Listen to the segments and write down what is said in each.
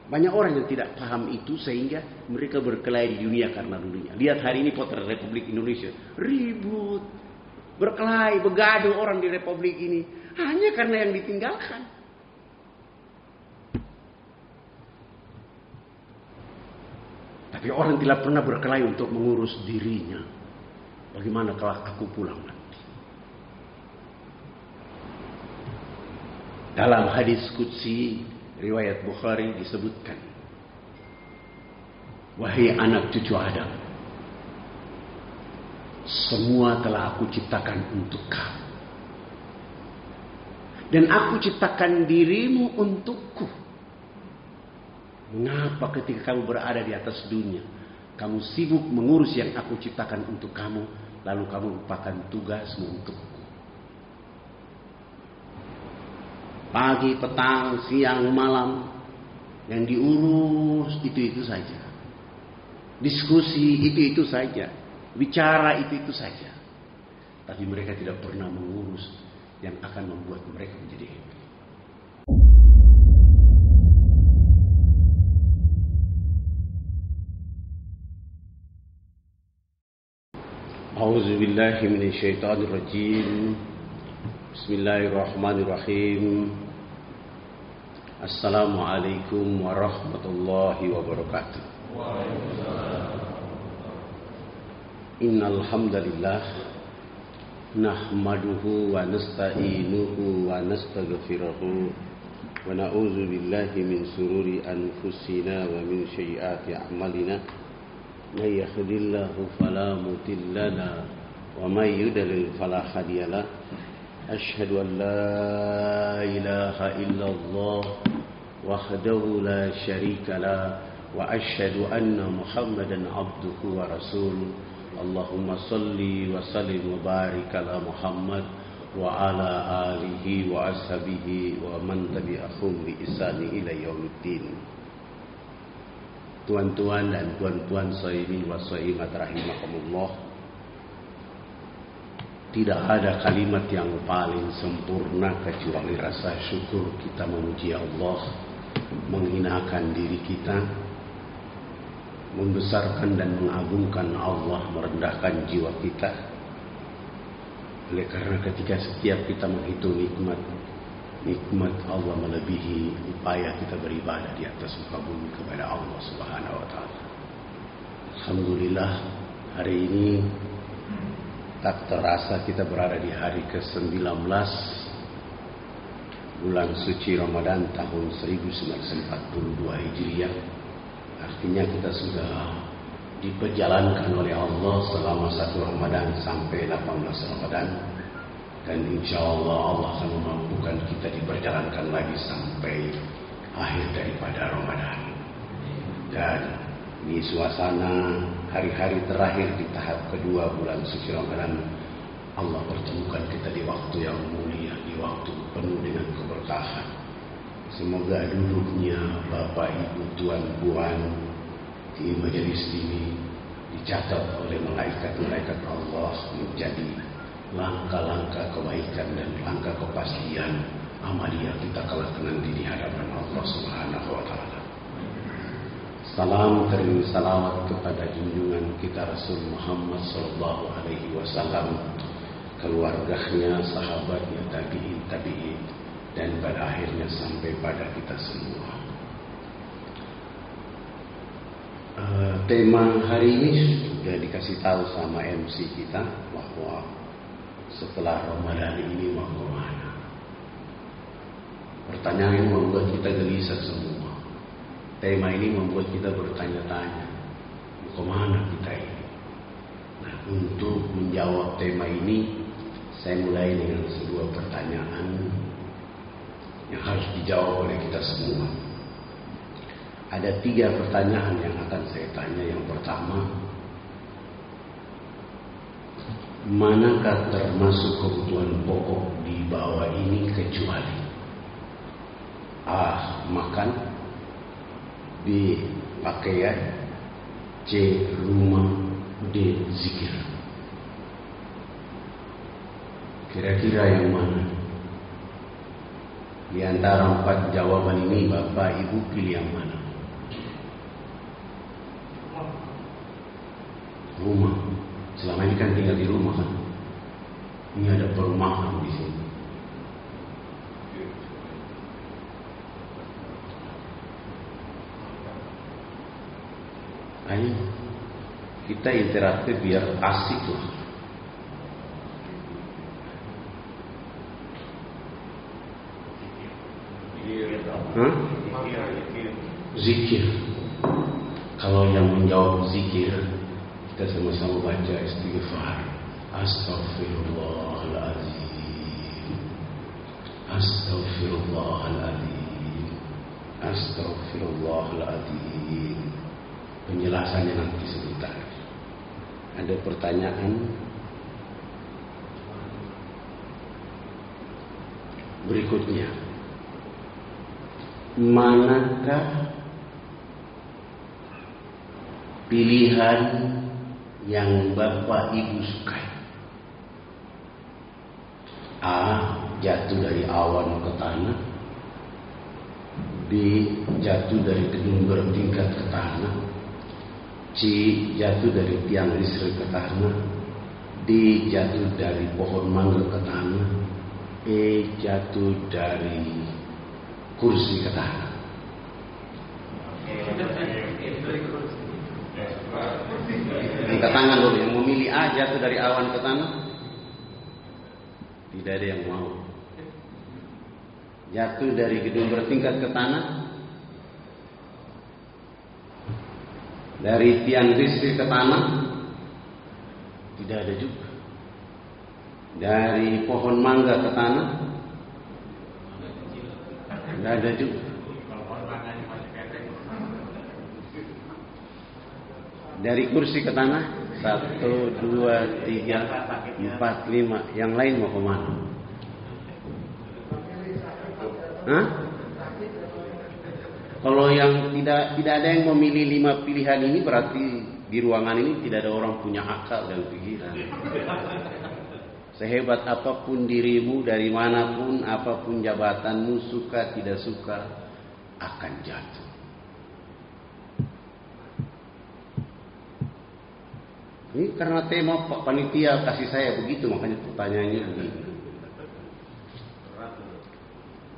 Banyak orang yang tidak paham itu sehingga mereka berkelahi di dunia karena dunia. Lihat hari ini potret Republik Indonesia. Ribut, berkelahi, begaduh orang di Republik ini. Hanya karena yang ditinggalkan. Tapi orang tidak pernah berkelahi untuk mengurus dirinya. Bagaimana kalau aku pulang nanti? Dalam hadis qudsi riwayat Bukhari disebutkan, wahai anak cucu Adam, semua telah aku ciptakan untuk kamu. Dan aku ciptakan dirimu untukku. Mengapa ketika kamu berada di atas dunia, kamu sibuk mengurus yang aku ciptakan untuk kamu, lalu kamu lupakan tugasmu untukku? Pagi, petang, siang, malam, yang diurus itu-itu saja. Diskusi itu-itu saja. Bicara itu-itu saja. Tapi mereka tidak pernah mengurus yang akan membuat mereka menjadi happy. A'udzubillahi minasyaitonirrajim. Bismillahirrahmanirrahim. Assalamualaikum warahmatullahi wabarakatuh. Innal hamdalillah nahmaduhu wa nasta'inuhu wa nastaghfiruhu wa na'udzu billahi min sururi anfusina wa min sayyiati a'malina. May yahdihillahu fala mudilla lahu wa may yudlil fala hadiya lahu. Asyhadu an la ilaha illallah wahdahu la syarika lah wa asyhadu anna Muhammadan abduhu wa rasuluh. Allahumma salli wa sallim wa barik ala Muhammad wa ala alihi wa ashabihi wa man tabi'ahum bi ihsani ila yaumiddin. Tuan-tuan dan puan-puan shaimin wa shaimat rahimakumullah. Tidak ada kalimat yang paling sempurna kecuali rasa syukur kita memuji Allah, menghinakan diri kita, membesarkan dan mengagungkan Allah, merendahkan jiwa kita. Oleh karena ketika setiap kita menghitung nikmat Allah melebihi upaya kita beribadah di atas muka bumi kepada Allah Subhanahu wa taala. Alhamdulillah, hari ini tak terasa kita berada di hari ke-19 bulan suci Ramadan tahun 1942 Hijriah. Artinya kita sudah diperjalankan oleh Allah selama 1 Ramadan sampai 18 Ramadan. Dan insya Allah akan memampukan kita diperjalankan lagi sampai akhir daripada Ramadan. Dan di suasana hari-hari terakhir di tahap kedua bulan suci Ramadan, Allah pertemukan kita di waktu yang mulia, di waktu penuh dengan keberkahan. Semoga duduknya Bapak, Ibu, Tuan, Puan di majelis ini dicatat oleh malaikat-malaikat Allah menjadi langkah-langkah kebaikan dan langkah kepastian amalia kita kelak nanti di hadapan Allah Subhanahu wa taala. Salam terima salawat kepada junjungan kita Rasul Muhammad sallallahu alaihi wasallam, keluarganya, sahabatnya, tabi'in, dan pada akhirnya sampai pada kita semua. Tema hari ini sudah dikasih tahu sama MC kita bahwa setelah Ramadan ini mau kemana. Pertanyaan ini membuat kita gelisah semua. Tema ini membuat kita bertanya-tanya, mau kemana kita ini? Nah, untuk menjawab tema ini, saya mulai dengan sebuah pertanyaan yang harus dijawab oleh kita semua. Ada 3 pertanyaan yang akan saya tanya. Yang pertama, manakah termasuk kebutuhan pokok di bawah ini kecuali A. Makan, B. Pakaian, C. Rumah, D. Zikir. Kira-kira yang mana? Di antara 4 jawaban ini Bapak Ibu pilih yang mana? Rumah. Selama ini kan tinggal di rumah kan. Ini ada perumahan di sini. Ayo kita interaktif biar asik lah. Zikir. Kalau yang menjawab zikir, kita sama-sama baca istighfar. Astaghfirullahaladzim. Astaghfirullahaladzim. Astaghfirullahaladzim. Penjelasannya nanti sebentar. Ada pertanyaan? Berikutnya, manakah pilihan yang Bapak Ibu sukai? A. Jatuh dari awan ke tanah. B. Jatuh dari gedung bertingkat ke tanah. C. Jatuh dari tiang listrik ke tanah. D. Jatuh dari pohon mangga ke tanah. E. Jatuh dari kursi ke tanah. Angkat tangan dulu yang memilih A. Jatuh dari awan ke tanah. Tidak ada yang mau. Jatuh dari gedung bertingkat ke tanah. Dari tiang listrik ke tanah. Tidak ada juga. Dari pohon mangga ke tanah. Tidak ada juga. Dari kursi ke tanah. 1, 2, 3, 4, 5. Yang lain mau kemana? Hah? Kalau yang tidak ada yang memilih 5 pilihan ini, berarti di ruangan ini tidak ada orang punya akal dan pikiran. Sehebat apapun dirimu, dari manapun, apapun jabatanmu, suka tidak suka, akan jatuh. Ini karena tema Pak Panitia kasih saya begitu, makanya pertanyaannya begini.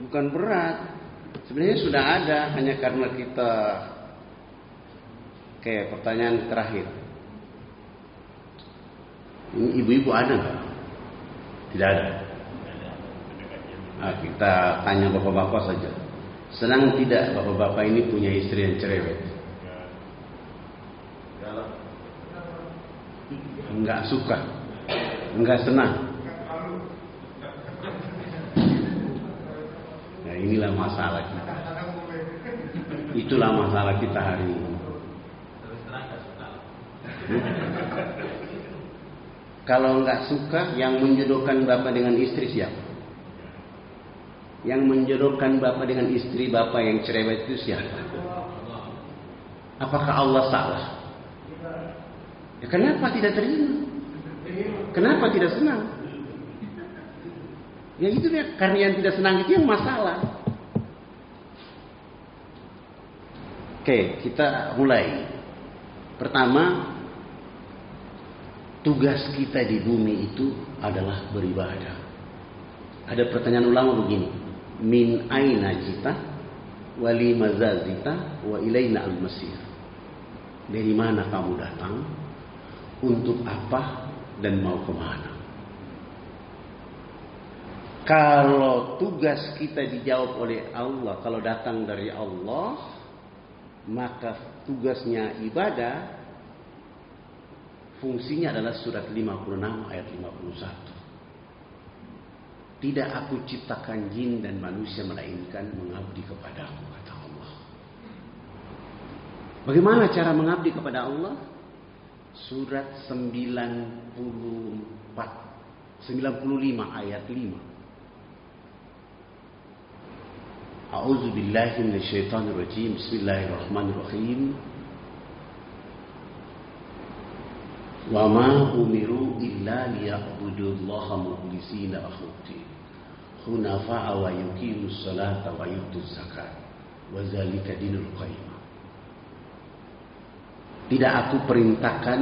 Bukan berat. Sebenarnya sudah ada, hanya karena kita kayak pertanyaan terakhir. Ini ibu-ibu ada nggak? Tidak ada. Nah, kita tanya bapak-bapak saja. Senang tidak bapak-bapak ini punya istri yang cerewet? Enggak suka, enggak senang. Nah, inilah masalah kita. Itulah masalah kita hari ini. Kalau enggak suka, yang menjodohkan bapak dengan istri siapa? Yang menjodohkan bapak dengan istri bapak yang cerewet itu siapa? Apakah Allah salah? Ya, kenapa tidak terima? Kenapa tidak senang? Ya itu ya, karena yang tidak senang itu yang masalah. Oke, kita mulai. Pertama, tugas kita di bumi itu adalah beribadah. Ada pertanyaan ulama begini, min aina jita wali mazazita wa ilaina al-masir. Dari mana kamu datang? Untuk apa dan mau kemana? Kalau tugas kita dijawab oleh Allah, kalau datang dari Allah, maka tugasnya ibadah, fungsinya adalah surat 56 ayat 51. Tidak aku ciptakan jin dan manusia melainkan mengabdi kepadaku, kata Allah. Bagaimana cara mengabdi kepada Allah? Surat 95 ayat 5. A'udzu billahi minasyaitonir rajim. Bismillahirrahmanirrahim. Wa ma umiru illa liya'budullaha mukhlishina lahu-d-din hunafa'a wa yuqimus salata wa yutuz zakat wa dzalika dinul qayyim. Tidak aku perintahkan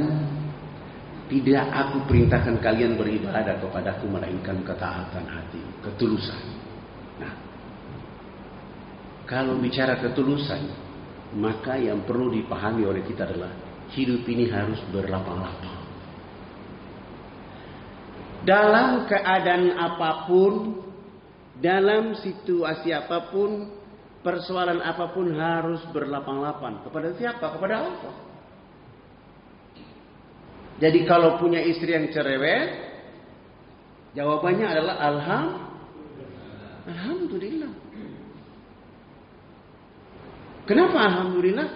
Tidak aku perintahkan kalian beribadah kepadaku melainkan ketaatan hati, ketulusan. Nah, kalau bicara ketulusan, maka yang perlu dipahami oleh kita adalah hidup ini harus berlapang-lapang. Dalam keadaan apapun, dalam situasi apapun, persoalan apapun harus berlapang-lapang. Kepada siapa? Kepada Allah. Jadi kalau punya istri yang cerewet, jawabannya adalah Alhamdulillah. Kenapa Alhamdulillah?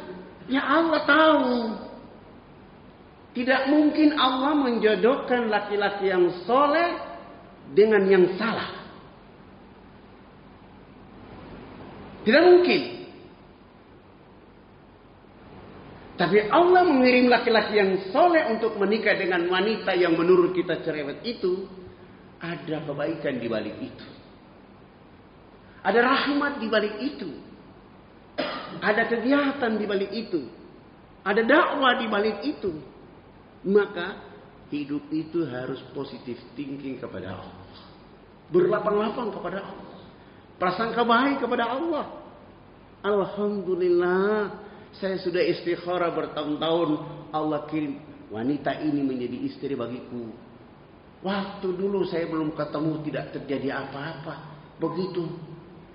Ya Allah tahu. Tidak mungkin Allah menjodohkan laki-laki yang soleh dengan yang salah. Tidak mungkin. Tapi Allah mengirim laki-laki yang soleh untuk menikah dengan wanita yang menurut kita cerewet itu. Ada kebaikan di balik itu. Ada rahmat di balik itu. Ada kegiatan di balik itu. Ada dakwah di balik itu. Maka hidup itu harus positif thinking kepada Allah. Berlapang-lapang kepada Allah. Prasangka baik kepada Allah. Alhamdulillah. Saya sudah istikharah bertahun-tahun. Allah kirim wanita ini menjadi istri bagiku. Waktu dulu saya belum ketemu tidak terjadi apa-apa. Begitu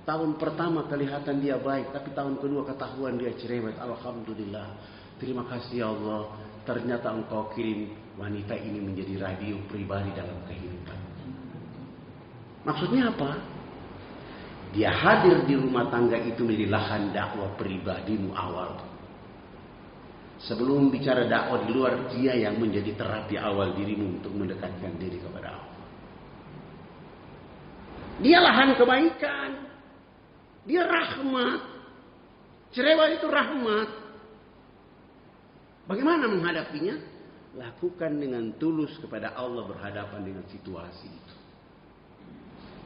tahun pertama kelihatan dia baik. Tapi tahun kedua ketahuan dia cerewet. Alhamdulillah. Terima kasih ya Allah. Ternyata engkau kirim wanita ini menjadi radio pribadi dalam kehidupan. Maksudnya apa? Dia hadir di rumah tangga itu menjadi lahan dakwah pribadimu awal. Sebelum bicara dakwah di luar, dia yang menjadi terapi awal dirimu untuk mendekatkan diri kepada Allah. Dia lahan kebaikan. Dia rahmat. Cerewet itu rahmat. Bagaimana menghadapinya? Lakukan dengan tulus kepada Allah berhadapan dengan situasi itu.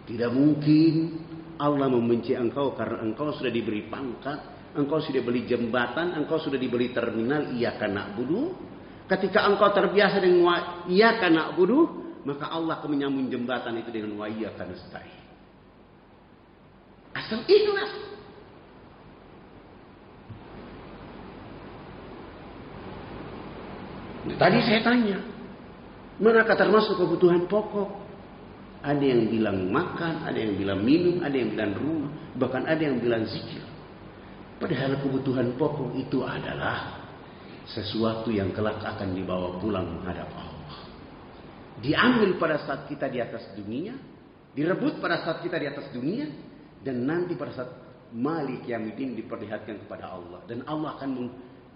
Tidak mungkin Allah membenci engkau karena engkau sudah diberi pangkat, engkau sudah beli jembatan, engkau sudah dibeli terminal, iyyaka na'budu. Ketika engkau terbiasa dengan iyyaka na'budu, maka Allah akan menyambung jembatan itu dengan wa iyyaka nasta'in. Asal ikhlas. Tadi saya tanya, manakah termasuk kebutuhan pokok? Ada yang bilang makan, ada yang bilang minum, ada yang bilang rumah, bahkan ada yang bilang zikir. Padahal kebutuhan pokok itu adalah sesuatu yang kelak akan dibawa pulang menghadap Allah. Diambil pada saat kita di atas dunia, direbut pada saat kita di atas dunia, dan nanti pada saat Malik Yaumiddin diperlihatkan kepada Allah. Dan Allah akan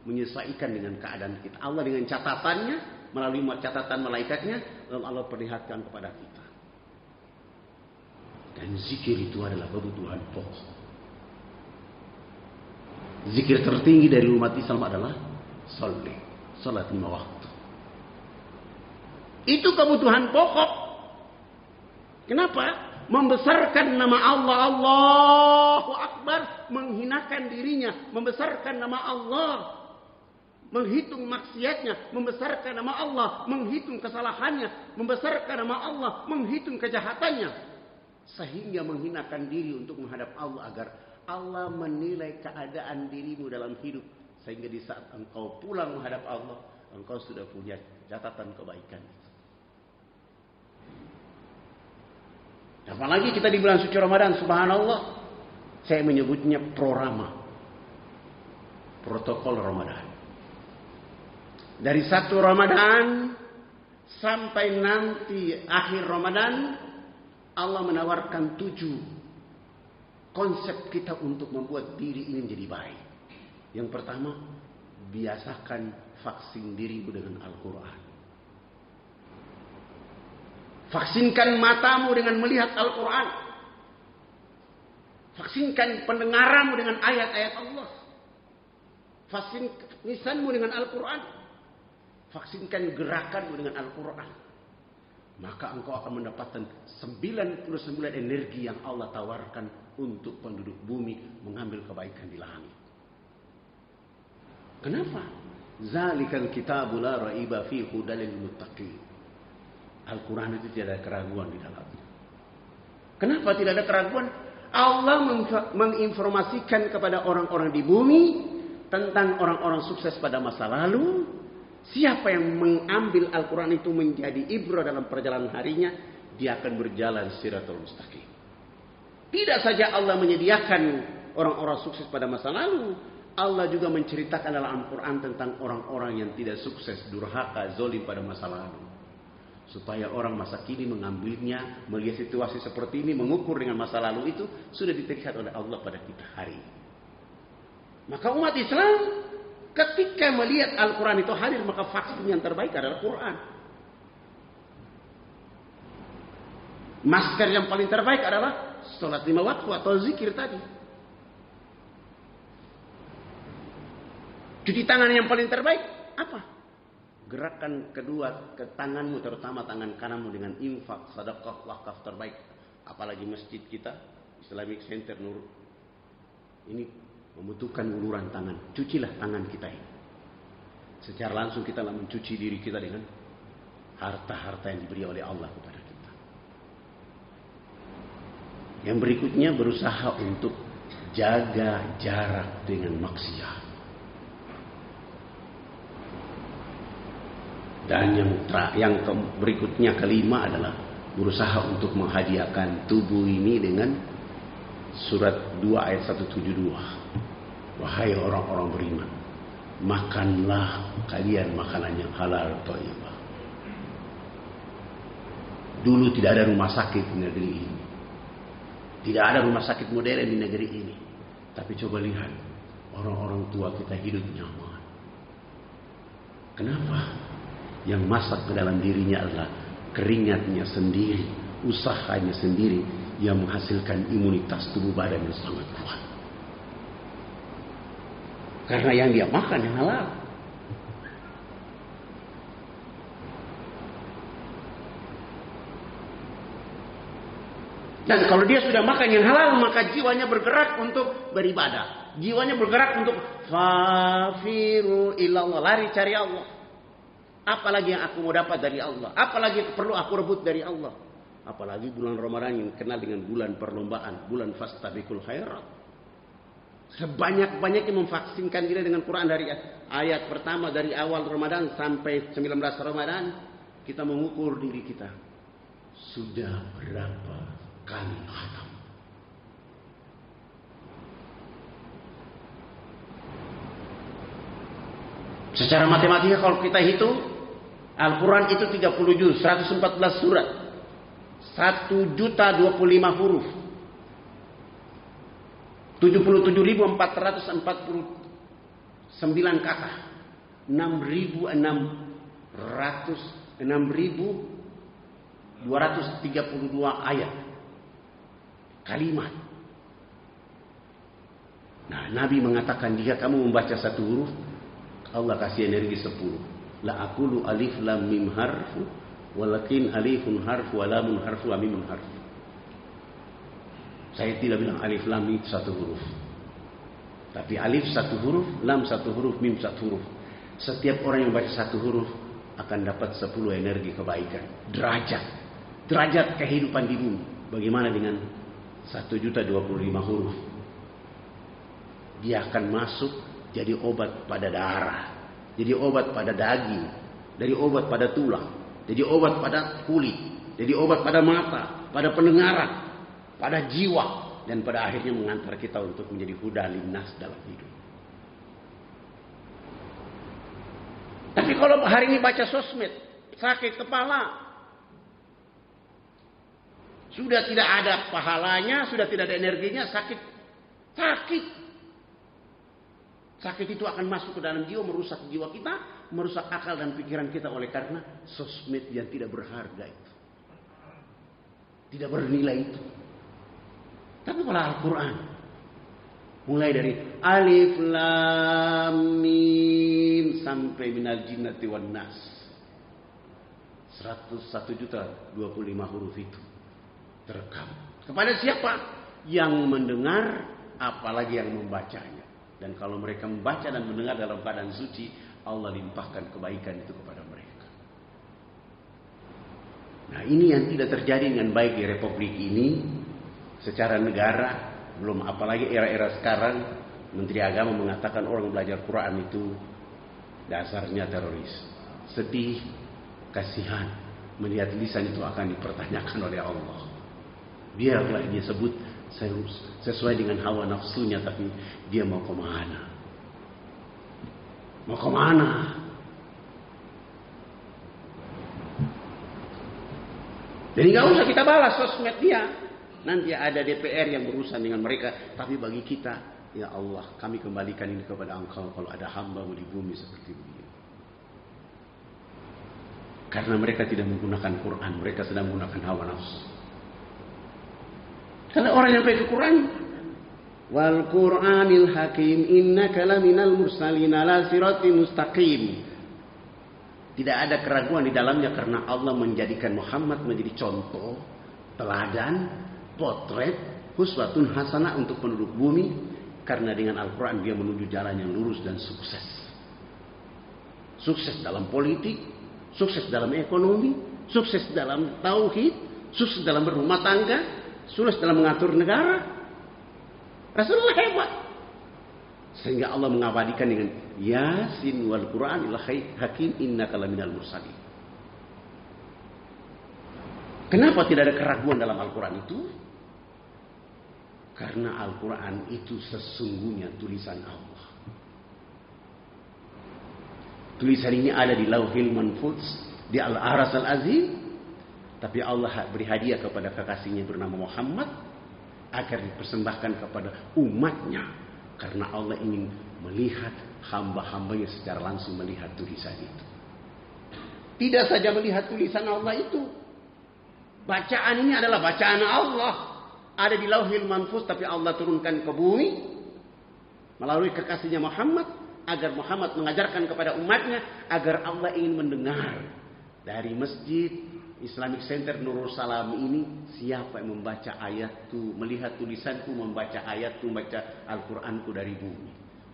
menyesuaikan dengan keadaan kita. Allah dengan catatannya, melalui catatan malaikatnya, lalu Allah perlihatkan kepada kita. Dan zikir itu adalah kebutuhan pokok. Zikir tertinggi dari umat Islam adalah salat 5 waktu. Itu kebutuhan pokok. Kenapa? Membesarkan nama Allah, Allahu Akbar, menghinakan dirinya, membesarkan nama Allah, menghitung maksiatnya, membesarkan nama Allah, menghitung kesalahannya, membesarkan nama Allah, menghitung kejahatannya. Sehingga menghinakan diri untuk menghadap Allah agar Allah menilai keadaan dirimu dalam hidup. Sehingga di saat engkau pulang menghadap Allah, engkau sudah punya catatan kebaikan. Apalagi kita di bulan suci Ramadan, subhanallah. Saya menyebutnya prorama. Protokol Ramadan. Dari 1 Ramadan sampai nanti akhir Ramadan, Allah menawarkan 7 konsep kita untuk membuat diri ini menjadi baik. Yang pertama, biasakan vaksin dirimu dengan Al-Quran. Vaksinkan matamu dengan melihat Al-Quran. Vaksinkan pendengaranmu dengan ayat-ayat Allah. Vaksinkan lisanmu dengan Al-Quran. Vaksinkan gerakanmu dengan Al-Quran. Maka engkau akan mendapatkan 99 energi yang Allah tawarkan untuk penduduk bumi mengambil kebaikan di langit. Kenapa? Zalikal kitabu la raiba fihi hudal lil muttaqin. Al-Quran itu tidak ada keraguan di dalamnya. Kenapa tidak ada keraguan? Allah menginformasikan kepada orang-orang di bumi tentang orang-orang sukses pada masa lalu. Siapa yang mengambil Al-Quran itu menjadi ibrah dalam perjalanan harinya, dia akan berjalan siratul mustaqim. Tidak saja Allah menyediakan orang-orang sukses pada masa lalu, Allah juga menceritakan dalam Al-Quran tentang orang-orang yang tidak sukses, durhaka, zalim pada masa lalu. Supaya orang masa kini mengambilnya, melihat situasi seperti ini, mengukur dengan masa lalu itu, sudah diterlihat oleh Allah pada kita hari ini. Maka umat Islam ketika melihat Al-Quran itu hadir, maka vaksin yang terbaik adalah Quran. Masker yang paling terbaik adalah sholat 5 waktu atau zikir tadi. Cuci tangan yang paling terbaik apa? Gerakan kedua ke tanganmu, terutama tangan kananmu dengan infak, sedekah, wakaf terbaik. Apalagi masjid kita, Islamic Center Nur, ini membutuhkan uluran tangan. Cucilah tangan kita ini. Secara langsung kita mencuci diri kita dengan harta-harta yang diberi oleh Allah kepada kita. Yang berikutnya berusaha untuk jaga jarak dengan maksiat. Dan yang berikutnya kelima adalah berusaha untuk menghadiahkan tubuh ini dengan surat 2 ayat 172. Wahai orang-orang beriman, makanlah kalian makanan yang halal thayyibah. Dulu tidak ada rumah sakit di negeri ini. Tidak ada rumah sakit modern di negeri ini. Tapi coba lihat, orang-orang tua kita hidup nyaman. Kenapa? Yang masak ke dalam dirinya adalah keringatnya sendiri, usahanya sendiri yang menghasilkan imunitas tubuh badan yang sangat kuat. Karena yang dia makan yang halal. Dan kalau dia sudah makan yang halal, maka jiwanya bergerak untuk beribadah. Jiwanya bergerak untuk fafiru ilallah, lari cari Allah. Apalagi yang aku mau dapat dari Allah? Apalagi yang perlu aku rebut dari Allah? Apalagi bulan Ramadan yang kenal dengan bulan perlombaan, bulan fastabiqul khairat. Sebanyak-banyaknya memvaksinkan diri dengan Quran dari ayat pertama dari awal Ramadan sampai 19 Ramadan, kita mengukur diri kita. Sudah berapa kali khatam? Secara matematika kalau kita hitung, Al-Quran itu 30 juz, 114 surat, 1.025 huruf, 77.449 kata, 6.232 ayat, kalimat. Nah, Nabi mengatakan jika kamu membaca satu huruf, Allah kasih energi 10. La aqulu alif lam mim harfu walakin alifun harfu wa lamun harfu wa mimun harfu. Saya tidak bilang alif lam itu satu huruf. Tapi alif satu huruf, lam satu huruf, mim satu huruf. Setiap orang yang baca satu huruf akan dapat 10 energi kebaikan. Derajat kehidupan di bumi. Bagaimana dengan 1.025 huruf? Dia akan masuk jadi obat pada darah, jadi obat pada daging, jadi obat pada tulang, jadi obat pada kulit, jadi obat pada mata, pada pendengaran, pada jiwa, dan pada akhirnya mengantar kita untuk menjadi huda linnas dalam hidup. Tapi kalau hari ini baca sosmed, sakit kepala, sudah tidak ada pahalanya, sudah tidak ada energinya, sakit. Sakit itu akan masuk ke dalam jiwa, merusak jiwa kita, merusak akal dan pikiran kita oleh karena sosmed yang tidak berharga itu. Tidak bernilai itu. Tapi kalau Al-Quran, mulai dari Alif Lam Mim sampai minal jinnati wan nas, 101.025 huruf itu terekam. Kepada siapa? Yang mendengar, apalagi yang membacanya. Dan kalau mereka membaca dan mendengar dalam keadaan suci, Allah limpahkan kebaikan itu kepada mereka. Nah, ini yang tidak terjadi dengan baik di Republik ini secara negara. Belum apalagi era-era sekarang, Menteri Agama mengatakan orang belajar Quran itu dasarnya teroris. Sedih, kasihan melihat lisan itu akan dipertanyakan oleh Allah. Biarlah dia sebut sesuai dengan hawa nafsunya, tapi dia mau kemana? Mau kemana? Jadi gak usah kita balas sosmed dia. Nanti ada DPR yang berurusan dengan mereka. Tapi bagi kita, ya Allah, kami kembalikan ini kepada Engkau kalau ada hamba-Mu di bumi seperti begini. Karena mereka tidak menggunakan Quran, mereka sedang menggunakan hawa nafsu. Karena orang yang pakai Quran, wal Qur'anil Hakim innaka laminal mursalin ala siratin mustaqim. Tidak ada keraguan di dalamnya karena Allah menjadikan Muhammad menjadi contoh, teladan, potret, uswatun hasanah untuk penduduk bumi. Karena dengan Al-Quran dia menuju jalan yang lurus dan sukses. Sukses dalam politik, sukses dalam ekonomi, sukses dalam tauhid, sukses dalam berumah tangga, sukses dalam mengatur negara. Rasulullah hebat. Sehingga Allah mengabadikan dengan Yasin wal Qur'anil Hakim innaka laminal mursalin. Kenapa tidak ada keraguan dalam Al-Quran itu? Karena Al-Quran itu sesungguhnya tulisan Allah. Tulisan ini ada di Lauhil Mahfuz, di Al-Aras Al-Azim. Tapi Allah beri hadiah kepada kekasihnya bernama Muhammad agar dipersembahkan kepada umatnya. Karena Allah ingin melihat hamba-hambanya secara langsung melihat tulisan itu. Tidak saja melihat tulisan Allah itu. Bacaan ini adalah bacaan Allah. Ada di Lauhil Mahfuz, tapi Allah turunkan ke bumi melalui kekasihnya Muhammad agar Muhammad mengajarkan kepada umatnya, agar Allah ingin mendengar dari masjid Islamic Center Nurul Salam ini, siapa yang membaca ayatku, melihat tulisanku, membaca ayatku, membaca Al-Quranku dari bumi,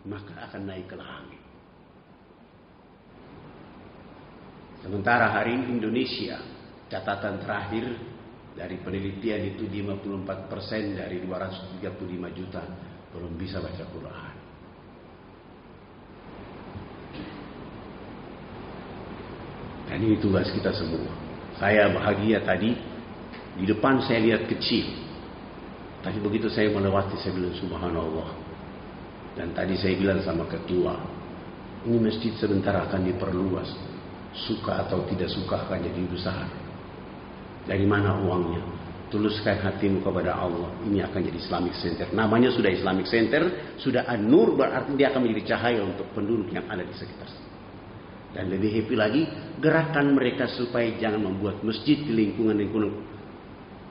maka akan naik ke langit. Sementara hari ini Indonesia, catatan terakhir dari penelitian itu 54% dari 235 juta belum bisa baca Quran. Dan ini tugas kita semua. Saya bahagia tadi, di depan saya lihat kecil. Tapi begitu saya melewati, saya bilang subhanallah. Dan tadi saya bilang sama ketua, ini masjid sebentar akan diperluas. Suka atau tidak suka akan jadi besar. Dari mana uangnya? Tuluskan hatimu kepada Allah. Ini akan jadi Islamic Center. Namanya sudah Islamic Center, sudah An-Nur, berarti dia akan menjadi cahaya untuk penduduk yang ada di sekitar. Dan lebih happy lagi, gerakan mereka supaya jangan membuat masjid di lingkungan-lingkungan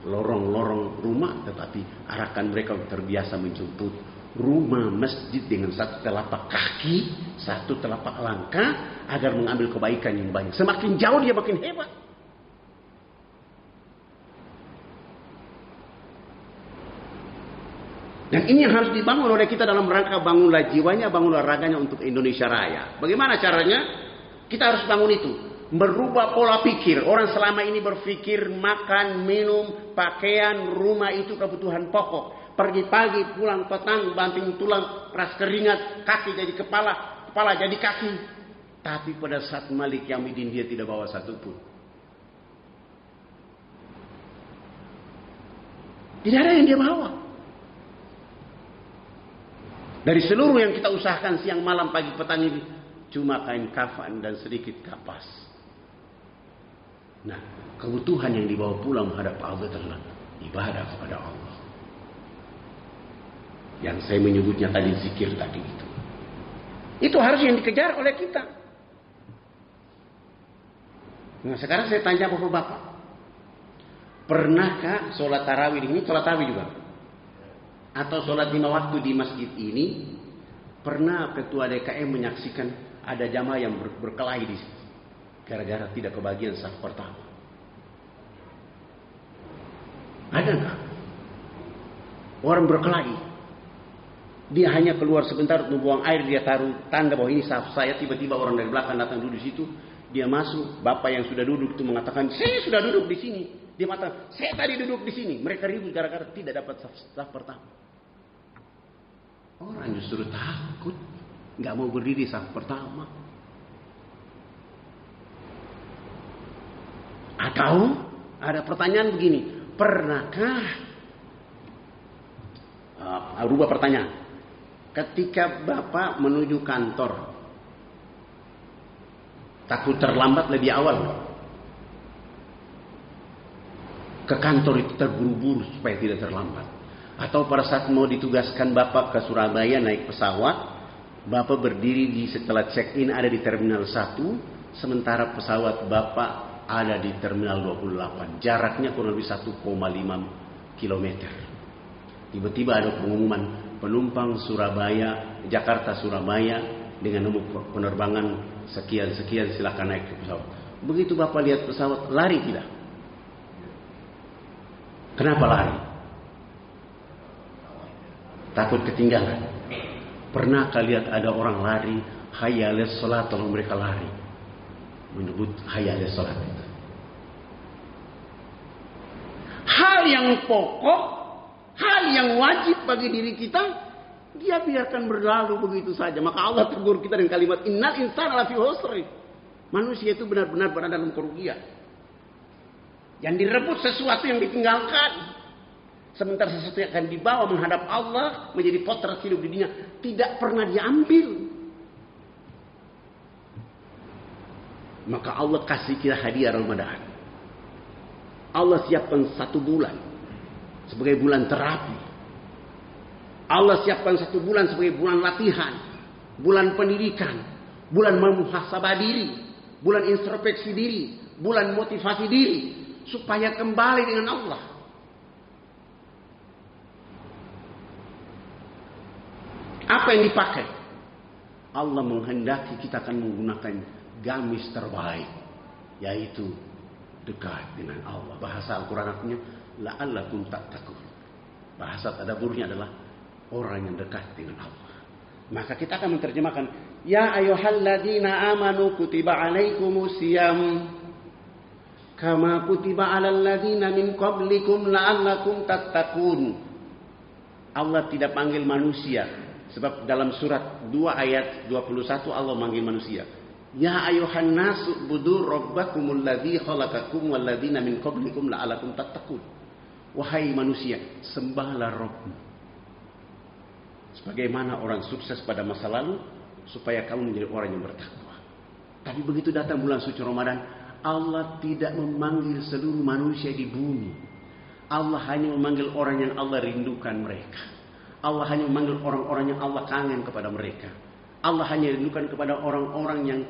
lorong-lorong rumah, tetapi arahkan mereka terbiasa menjemput rumah masjid dengan satu telapak kaki, satu telapak langkah, agar mengambil kebaikan yang banyak. Semakin jauh dia makin hebat. Dan ini yang harus dibangun oleh kita dalam rangka bangunlah jiwanya, bangunlah raganya untuk Indonesia Raya. Bagaimana caranya? Kita harus bangun itu. Merubah pola pikir. Orang selama ini berpikir makan, minum, pakaian, rumah itu kebutuhan pokok. Pagi-pagi, pulang petang, banting tulang, peras keringat, kaki jadi kepala, kepala jadi kaki. Tapi pada saat Malik Yaumiddin dia tidak bawa satupun. Tidak ada yang dia bawa. Dari seluruh yang kita usahakan siang, malam, pagi, petang ini, cuma kain kafan dan sedikit kapas. Nah, kebutuhan yang dibawa pulang menghadap Allah adalah ibadah kepada Allah. Yang saya menyebutnya tadi zikir tadi itu. Itu harus yang dikejar oleh kita. Nah, sekarang saya tanya bapak-bapak. Pernahkah sholat tarawih ini, sholat tarawih juga? Atau sholat 5 waktu di masjid ini, pernah ketua DKM menyaksikan ada jamaah yang berkelahi di situ gara-gara tidak kebagian saf pertama? Ada nggak orang berkelahi? Dia hanya keluar sebentar untuk buang air, dia taruh tanda bahwa ini saf saya. Tiba-tiba orang dari belakang datang duduk di situ. Dia masuk, bapak yang sudah duduk itu mengatakan, saya sudah duduk di sini. Dia mengatakan, saya tadi duduk di sini. Mereka ribut gara-gara tidak dapat saf pertama. Orang justru takut, nggak mau berdiri saf pertama. Atau ada pertanyaan begini, pernahkah rubah pertanyaan? Ketika bapak menuju kantor, takut terlambat lebih awal. Ke kantor itu terburu-buru supaya tidak terlambat. Atau pada saat mau ditugaskan bapak ke Surabaya naik pesawat, bapak berdiri setelah check-in ada di Terminal 1, sementara pesawat bapak ada di Terminal 28. Jaraknya kurang lebih 1,5 kilometer. Tiba-tiba ada pengumuman, penumpang Jakarta Surabaya dengan nomor penerbangan sekian silakan naik ke pesawat. Begitu bapak lihat pesawat, lari tidak? Kenapa lari? Takut ketinggalan. Pernahkah lihat ada orang lari, hayya 'alas shalah, lalu mereka lari menyebut hayya 'alas shalah itu? Hal yang pokok, hal yang wajib bagi diri kita, dia biarkan berlalu begitu saja. Maka Allah tegur kita dengan kalimat innal insana lafi khusr. Manusia itu benar-benar berada dalam kerugian. Yang direbut sesuatu yang ditinggalkan. Sementara sesuatu yang akan dibawa menghadap Allah menjadi potret hidup di dunia tidak pernah diambil. Maka Allah kasih kita hadiah Ramadan. Allah siapkan 1 bulan sebagai bulan terapi. Allah siapkan 1 bulan sebagai bulan latihan, bulan pendidikan, bulan memuhasabah diri, bulan introspeksi diri, bulan motivasi diri supaya kembali dengan Allah. Apa yang dipakai? Allah menghendaki kita akan menggunakan gamis terbaik, yaitu dekat dengan Allah. Bahasa Al-Quran artinya la'allakum tattaqun. Bahasa tadaburnya adalah orang yang dekat dengan Allah. Maka kita akan menerjemahkan, ya ayyuhalladzina amanu kutiba alaikumus syiyam kama kutiba alal ladzina min qablikum la'allakum tattaqun. Allah tidak panggil manusia, sebab dalam surat 2 ayat 21 Allah manggil manusia. Ya ayuhan nasu budu rabbakumul ladzi khalaqakum wal ladzina min qablikum la'allakum tattaqun. Wahai manusia, sembahlah Rabbmu sebagaimana orang sukses pada masa lalu, supaya kamu menjadi orang yang bertakwa. Tapi begitu datang bulan suci Ramadan, Allah tidak memanggil seluruh manusia di bumi. Allah hanya memanggil orang yang Allah rindukan mereka. Allah hanya memanggil orang-orang yang Allah kangen kepada mereka. Allah hanya rindukan kepada orang-orang yang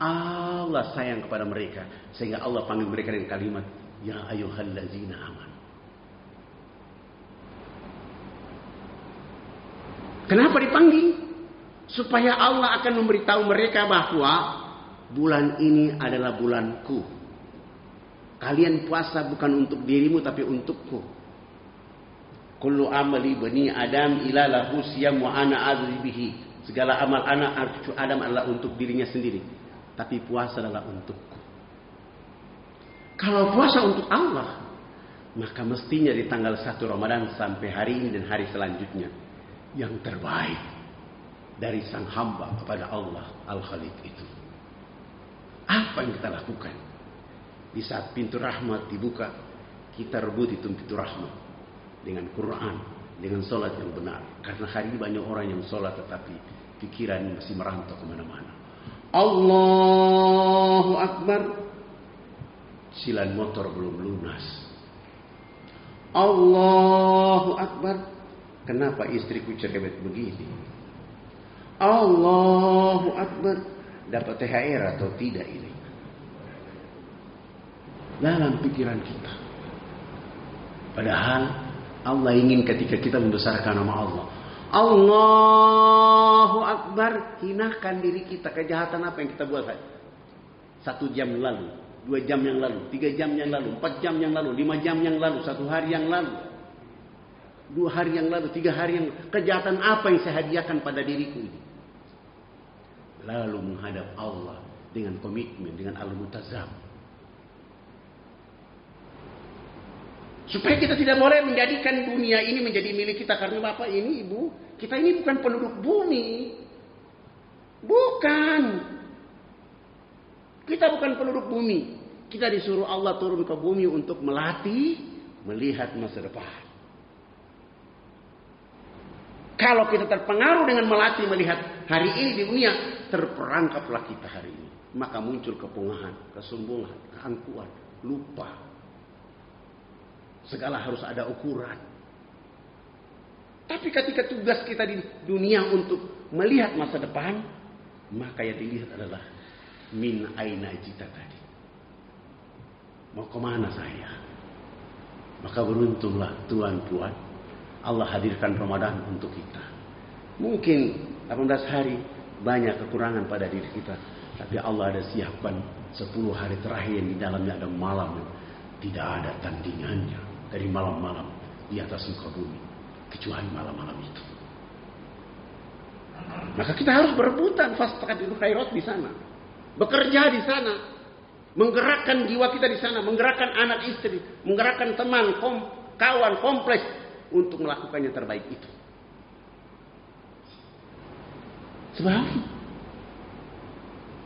Allah sayang kepada mereka. Sehingga Allah panggil mereka dengan kalimat ya ayyuhallazina amanu. Kenapa dipanggil? Supaya Allah akan memberitahu mereka bahwa bulan ini adalah bulanku. Kalian puasa bukan untuk dirimu tapi untukku. Kullu amali bani Adam ila lahu siyam wa ana adri bihi. Segala amal anak cucu Adam adalah untuk dirinya sendiri, tapi puasa adalah untukku. Kalau puasa untuk Allah, maka mestinya di tanggal 1 Ramadan sampai hari ini dan hari selanjutnya yang terbaik dari sang hamba kepada Allah Al-Khaliq itu. Apa yang kita lakukan? Di saat pintu rahmat dibuka, kita rebut itu pintu rahmat dengan Quran, dengan sholat yang benar. Karena hari ini banyak orang yang sholat tetapi pikiran masih merantau kemana-mana. Allahu Akbar, silan motor belum lunas. Allahu Akbar, kenapa istriku cerewet begini? Allahu Akbar, dapat THR atau tidak ini? Dalam pikiran kita. Padahal Allah ingin ketika kita membesarkan nama Allah, Allahu Akbar, hinakan diri kita. Kejahatan apa yang kita buat 1 jam lalu, 2 jam yang lalu, 3 jam yang lalu, 4 jam yang lalu, 5 jam yang lalu, 1 hari yang lalu. 2 hari yang lalu, 3 hari yang lalu, kejahatan apa yang saya hadiahkan pada diriku ini? Lalu menghadap Allah dengan komitmen, dengan al-multazam. Supaya kita tidak boleh menjadikan dunia ini menjadi milik kita. Karena Bapak ini, Ibu, kita ini bukan penduduk bumi. Bukan. Kita bukan penduduk bumi. Kita disuruh Allah turun ke bumi untuk melatih, melihat masa depan. Kalau kita terpengaruh dengan melatih melihat hari ini di dunia, terperangkaplah kita hari ini. Maka muncul kepungahan, kesombongan, keangkuhan, lupa. Segala harus ada ukuran. Tapi ketika tugas kita di dunia untuk melihat masa depan, maka yang dilihat adalah min aina jita tadi. Mau kemana saya? Maka beruntunglah Tuhan Puan, Allah hadirkan Ramadan untuk kita. Mungkin 18 hari banyak kekurangan pada diri kita, tapi Allah ada siapkan 10 hari terakhir yang di dalamnya ada malam yang tidak ada tandingannya dari malam-malam di atas muka bumi, kecuali malam-malam itu. Maka kita harus berebutan fastaqatul khairat di sana, bekerja di sana, menggerakkan jiwa kita di sana, menggerakkan anak istri, menggerakkan teman, kawan, kompleks untuk melakukan yang terbaik itu. Sebab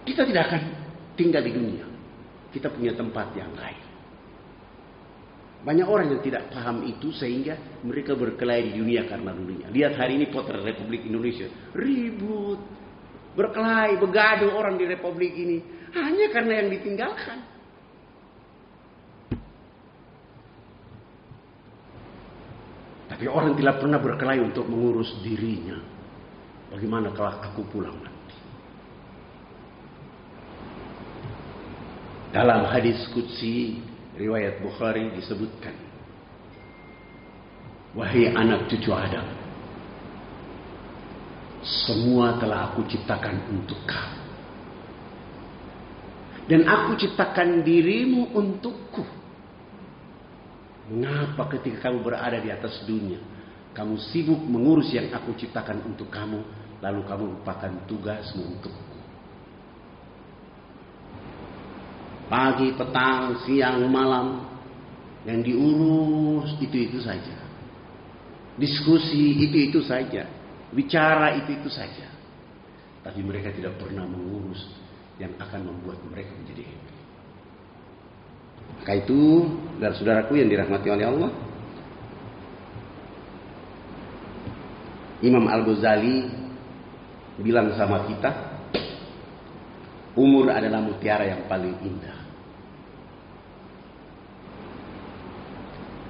kita tidak akan tinggal di dunia, kita punya tempat yang lain. Banyak orang yang tidak paham itu sehingga mereka berkelahi di dunia karena dunia. Lihat hari ini potret Republik Indonesia, ribut, berkelahi, begaduh orang di Republik ini hanya karena yang ditinggalkan. Tapi orang tidak pernah berkelahi untuk mengurus dirinya. Bagaimana kalau aku pulang nanti? Dalam hadis qudsi riwayat Bukhari disebutkan, wahai anak cucu Adam, semua telah aku ciptakan untuk kamu, dan aku ciptakan dirimu untukku. Mengapa ketika kamu berada di atas dunia, kamu sibuk mengurus yang aku ciptakan untuk kamu, lalu kamu lupakan tugasmu untukku? Pagi, petang, siang, malam, yang diurus itu-itu saja. Diskusi itu-itu saja. Bicara itu-itu saja. Tapi mereka tidak pernah mengurus yang akan membuat mereka menjadi happy. Maka itu, saudara-saudaraku yang dirahmati oleh Allah, Imam Al-Ghazali bilang sama kita, umur adalah mutiara yang paling indah.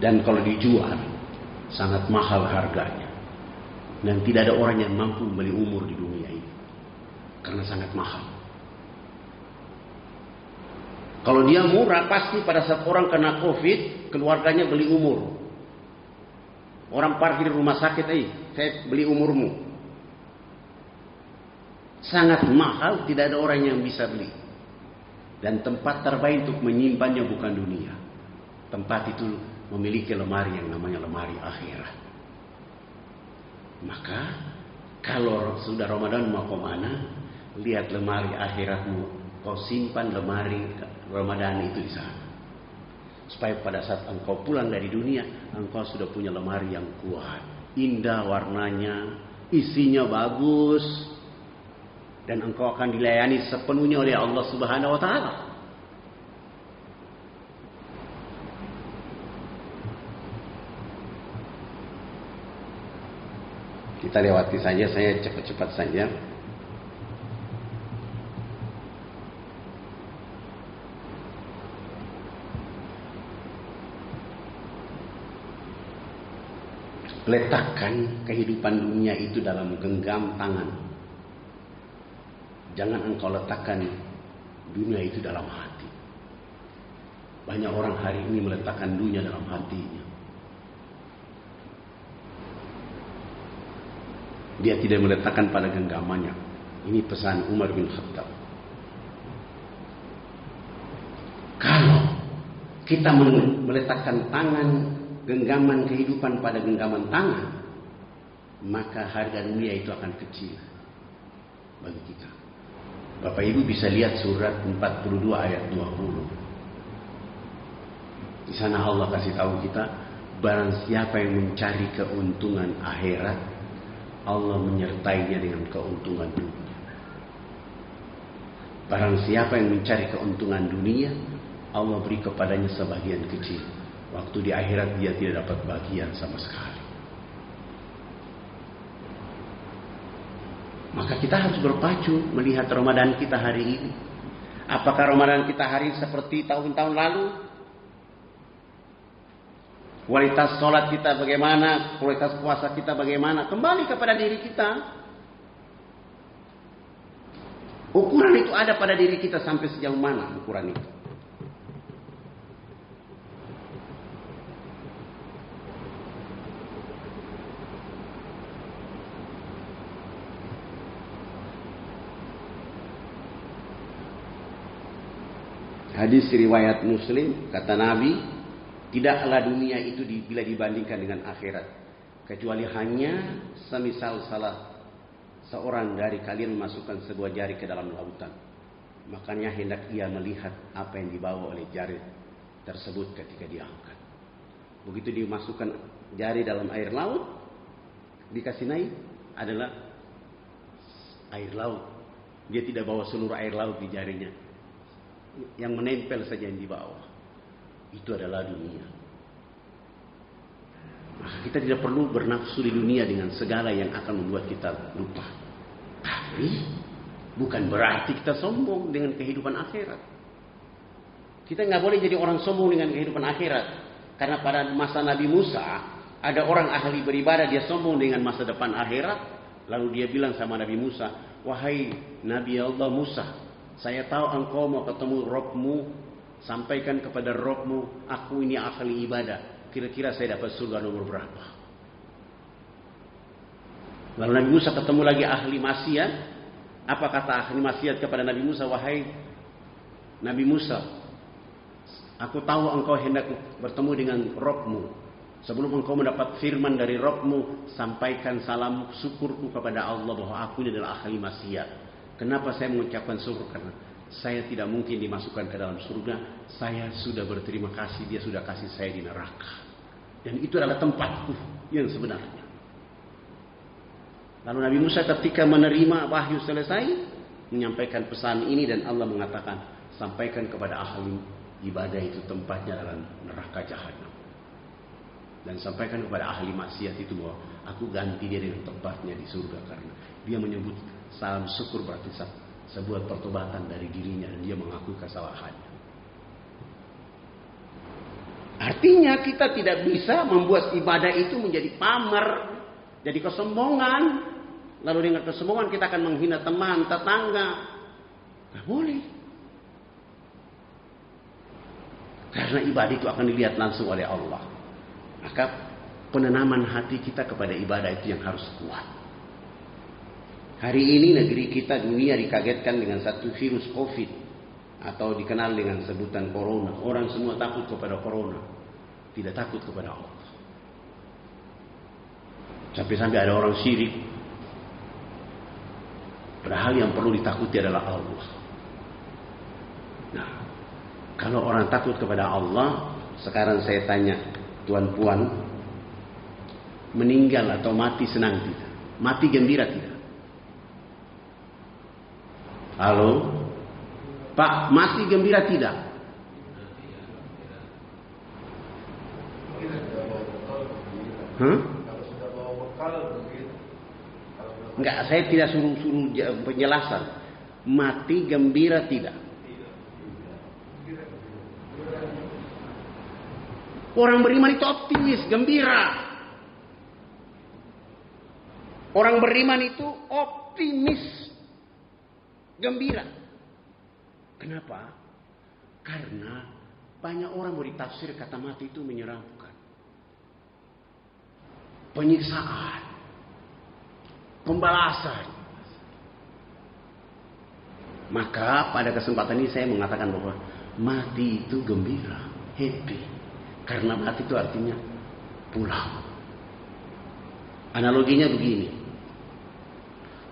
Dan kalau dijual, sangat mahal harganya. Dan tidak ada orang yang mampu membeli umur di dunia ini. Karena sangat mahal. Kalau dia murah, pasti pada saat orang kena COVID, keluarganya beli umur. Orang parkir rumah sakit, saya beli umurmu. Sangat mahal, tidak ada orang yang bisa beli. Dan tempat terbaik untuk menyimpannya bukan dunia. Tempat itu memiliki lemari yang namanya lemari akhirat. Maka kalau sudah Ramadan mau kemana, lihat lemari akhiratmu, kau simpan lemari Ramadan itu di sana. Supaya pada saat engkau pulang dari dunia, engkau sudah punya lemari yang kuat, indah warnanya, isinya bagus, dan engkau akan dilayani sepenuhnya oleh Allah Subhanahu wa taala. Kita lewati saja, saya cepat-cepat saja. Letakkan kehidupan dunia itu dalam genggam tangan. Jangan engkau letakkan dunia itu dalam hati. Banyak orang hari ini meletakkan dunia dalam hatinya. Dia tidak meletakkan pada genggamannya. Ini pesan Umar bin Khattab. Kalau kita meletakkan tangan genggaman kehidupan pada genggaman tangan, maka harga dunia itu akan kecil bagi kita. Bapak Ibu bisa lihat surat 42 ayat 20. Di sana Allah kasih tahu kita, barang siapa yang mencari keuntungan akhirat, Allah menyertainya dengan keuntungan dunia. Barang siapa yang mencari keuntungan dunia, Allah beri kepadanya sebagian kecil. Waktu di akhirat dia tidak dapat bagian sama sekali. Maka kita harus berpacu melihat Ramadan kita hari ini. Apakah Ramadan kita hari ini seperti tahun-tahun lalu? Kualitas sholat kita bagaimana? Kualitas puasa kita bagaimana? Kembali kepada diri kita. Ukuran itu ada pada diri kita sampai sejauh mana ukuran itu? Hadis riwayat Muslim, kata Nabi, tidaklah dunia itu bila dibandingkan dengan akhirat, kecuali hanya semisal salah seorang dari kalian memasukkan sebuah jari ke dalam lautan. Makanya hendak ia melihat apa yang dibawa oleh jari tersebut ketika diangkat. Begitu dimasukkan jari dalam air laut, dikasih naik adalah air laut. Dia tidak bawa seluruh air laut di jarinya. Yang menempel saja yang di bawah. Itu adalah dunia. Maka kita tidak perlu bernafsu di dunia dengan segala yang akan membuat kita lupa. Tapi bukan berarti kita sombong dengan kehidupan akhirat. Kita nggak boleh jadi orang sombong dengan kehidupan akhirat. Karena pada masa Nabi Musa, ada orang ahli beribadah, dia sombong dengan masa depan akhirat. Lalu dia bilang sama Nabi Musa, wahai Nabi Allah Musa, saya tahu engkau mau ketemu Rabbmu, sampaikan kepada Rabbmu, aku ini ahli ibadah. Kira-kira saya dapat surga nomor berapa? Lalu Nabi Musa ketemu lagi ahli maksiat. Apa kata ahli maksiat kepada Nabi Musa? Wahai Nabi Musa, aku tahu engkau hendak bertemu dengan Rabbmu. Sebelum engkau mendapat firman dari Rabbmu, sampaikan salam syukurku kepada Allah bahwa aku ini adalah ahli maksiat. Kenapa saya mengucapkan syukur? Karena saya tidak mungkin dimasukkan ke dalam surga. Saya sudah berterima kasih, dia sudah kasih saya di neraka. Dan itu adalah tempatku yang sebenarnya. Lalu Nabi Musa ketika menerima wahyu selesai, menyampaikan pesan ini dan Allah mengatakan, sampaikan kepada ahli ibadah itu tempatnya dalam neraka jahanam. Dan sampaikan kepada ahli maksiat itu bahwa aku ganti dia dengan tempatnya di surga. Karena dia menyebut salam syukur berarti sebuah pertobatan dari dirinya dan dia mengakui kesalahannya. Artinya kita tidak bisa membuat ibadah itu menjadi pamer, jadi kesombongan. Lalu dengan kesombongan kita akan menghina teman, tetangga. Tidak boleh. Karena ibadah itu akan dilihat langsung oleh Allah. Maka penanaman hati kita kepada ibadah itu yang harus kuat. Hari ini negeri kita, dunia dikagetkan dengan satu virus COVID atau dikenal dengan sebutan corona. Orang semua takut kepada corona, tidak takut kepada Allah. Sampai-sampai ada orang syirik. Padahal yang perlu ditakuti adalah Allah. Nah, kalau orang takut kepada Allah, sekarang saya tanya, tuan-puan, meninggal atau mati senang tidak? Mati gembira tidak? Halo? Pak, mati gembira tidak? Enggak, saya tidak suruh penjelasan. Mati gembira tidak? Orang beriman itu optimis, gembira. Orang beriman itu optimis, gembira. Kenapa? Karena banyak orang mau ditafsir kata mati itu menyeramkan. Penyiksaan, pembalasan. Maka pada kesempatan ini saya mengatakan bahwa mati itu gembira, happy. Karena mati itu artinya pulang. Analoginya begini.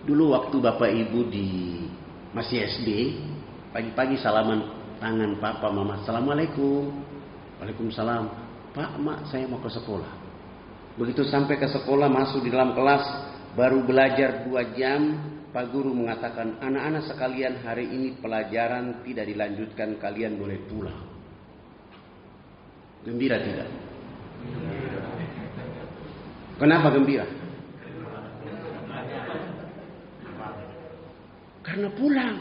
Dulu waktu Bapak Ibu masih SD, pagi-pagi salaman tangan papa mama. Assalamualaikum. Waalaikumsalam. Pak, mak, saya mau ke sekolah. Begitu sampai ke sekolah, masuk di dalam kelas, baru belajar 2 jam, Pak Guru mengatakan, anak-anak sekalian, hari ini pelajaran tidak dilanjutkan, kalian boleh pulang. Gembira tidak? Kenapa gembira? Karena pulang.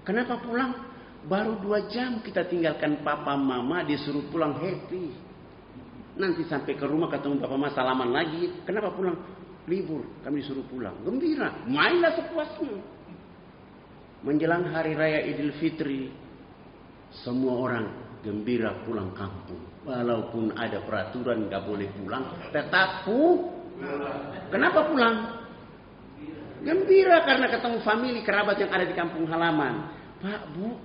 Kenapa pulang? Baru 2 jam kita tinggalkan papa mama, disuruh pulang, happy. Nanti sampai ke rumah ketemu papa mama, salaman lagi. Kenapa pulang? Libur, kami disuruh pulang. Gembira, mainlah sepuasnya. Menjelang hari raya Idul Fitri, semua orang gembira pulang kampung. Walaupun ada peraturan gak boleh pulang, tetap Kenapa pulang? Gembira karena ketemu famili kerabat yang ada di kampung halaman. Pak, Bu,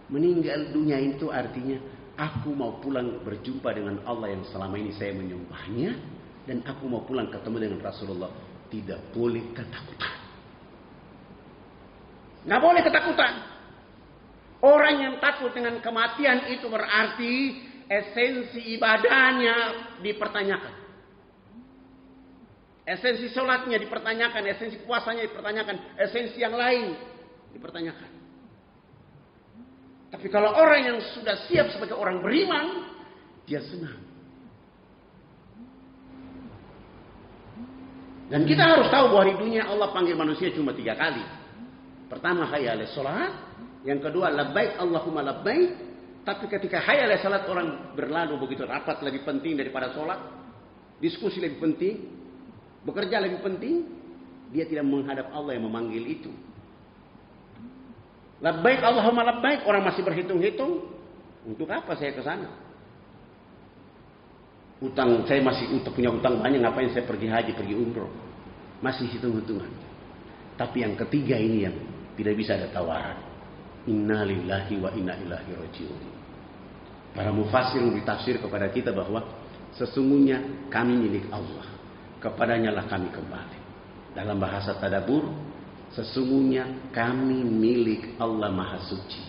meninggal dunia itu artinya aku mau pulang berjumpa dengan Allah yang selama ini saya menyembahnya, dan aku mau pulang ketemu dengan Rasulullah. Tidak boleh ketakutan. Nggak boleh ketakutan. Orang yang takut dengan kematian itu berarti esensi ibadahnya dipertanyakan. Esensi sholatnya dipertanyakan, esensi puasanya dipertanyakan, esensi yang lain dipertanyakan. Tapi kalau orang yang sudah siap sebagai orang beriman, dia senang. Dan kita harus tahu bahwa di dunia Allah panggil manusia cuma 3 kali. Pertama, hayya 'alas sholat. Yang kedua, labbaik Allahumma labbaik. Tapi ketika hayya 'alas sholat, orang berlalu begitu rapat, lebih penting daripada sholat. Diskusi lebih penting. Bekerja lebih penting. Dia tidak menghadap Allah yang memanggil itu. Labbaik Allahumma labbaik, orang masih berhitung-hitung. Untuk apa saya ke sana? Utang saya masih punya utang banyak, ngapain saya pergi haji, pergi umroh? Masih hitung-hitungan. Tapi yang ketiga ini yang tidak bisa ada tawaran. Inna lillahi wa inna ilaihi raji'un. Para mufassir ditafsir kepada kita bahwa sesungguhnya kami milik Allah. Kepadanya lah kami kembali. Dalam bahasa tadabbur, sesungguhnya kami milik Allah Maha Suci.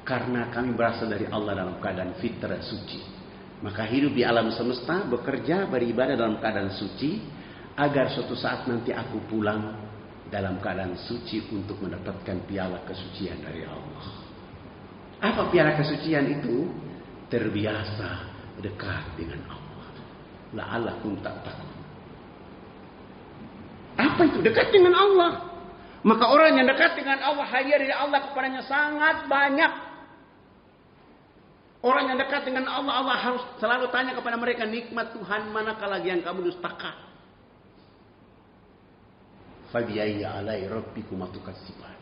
Karena kami berasal dari Allah dalam keadaan fitrah suci. Maka hidup di alam semesta, bekerja, beribadah dalam keadaan suci. Agar suatu saat nanti aku pulang dalam keadaan suci untuk mendapatkan piala kesucian dari Allah. Apa piala kesucian itu? Terbiasa dekat dengan Allah. La'allakum tattaqun. Apa itu? Dekat dengan Allah. Maka orang yang dekat dengan Allah, hadiah dari Allah kepadanya sangat banyak. Orang yang dekat dengan Allah, Allah harus selalu tanya kepada mereka, nikmat Tuhan manakah lagi yang kamu dustakan? Fabi'ayyi alai rabbikum tukadziban.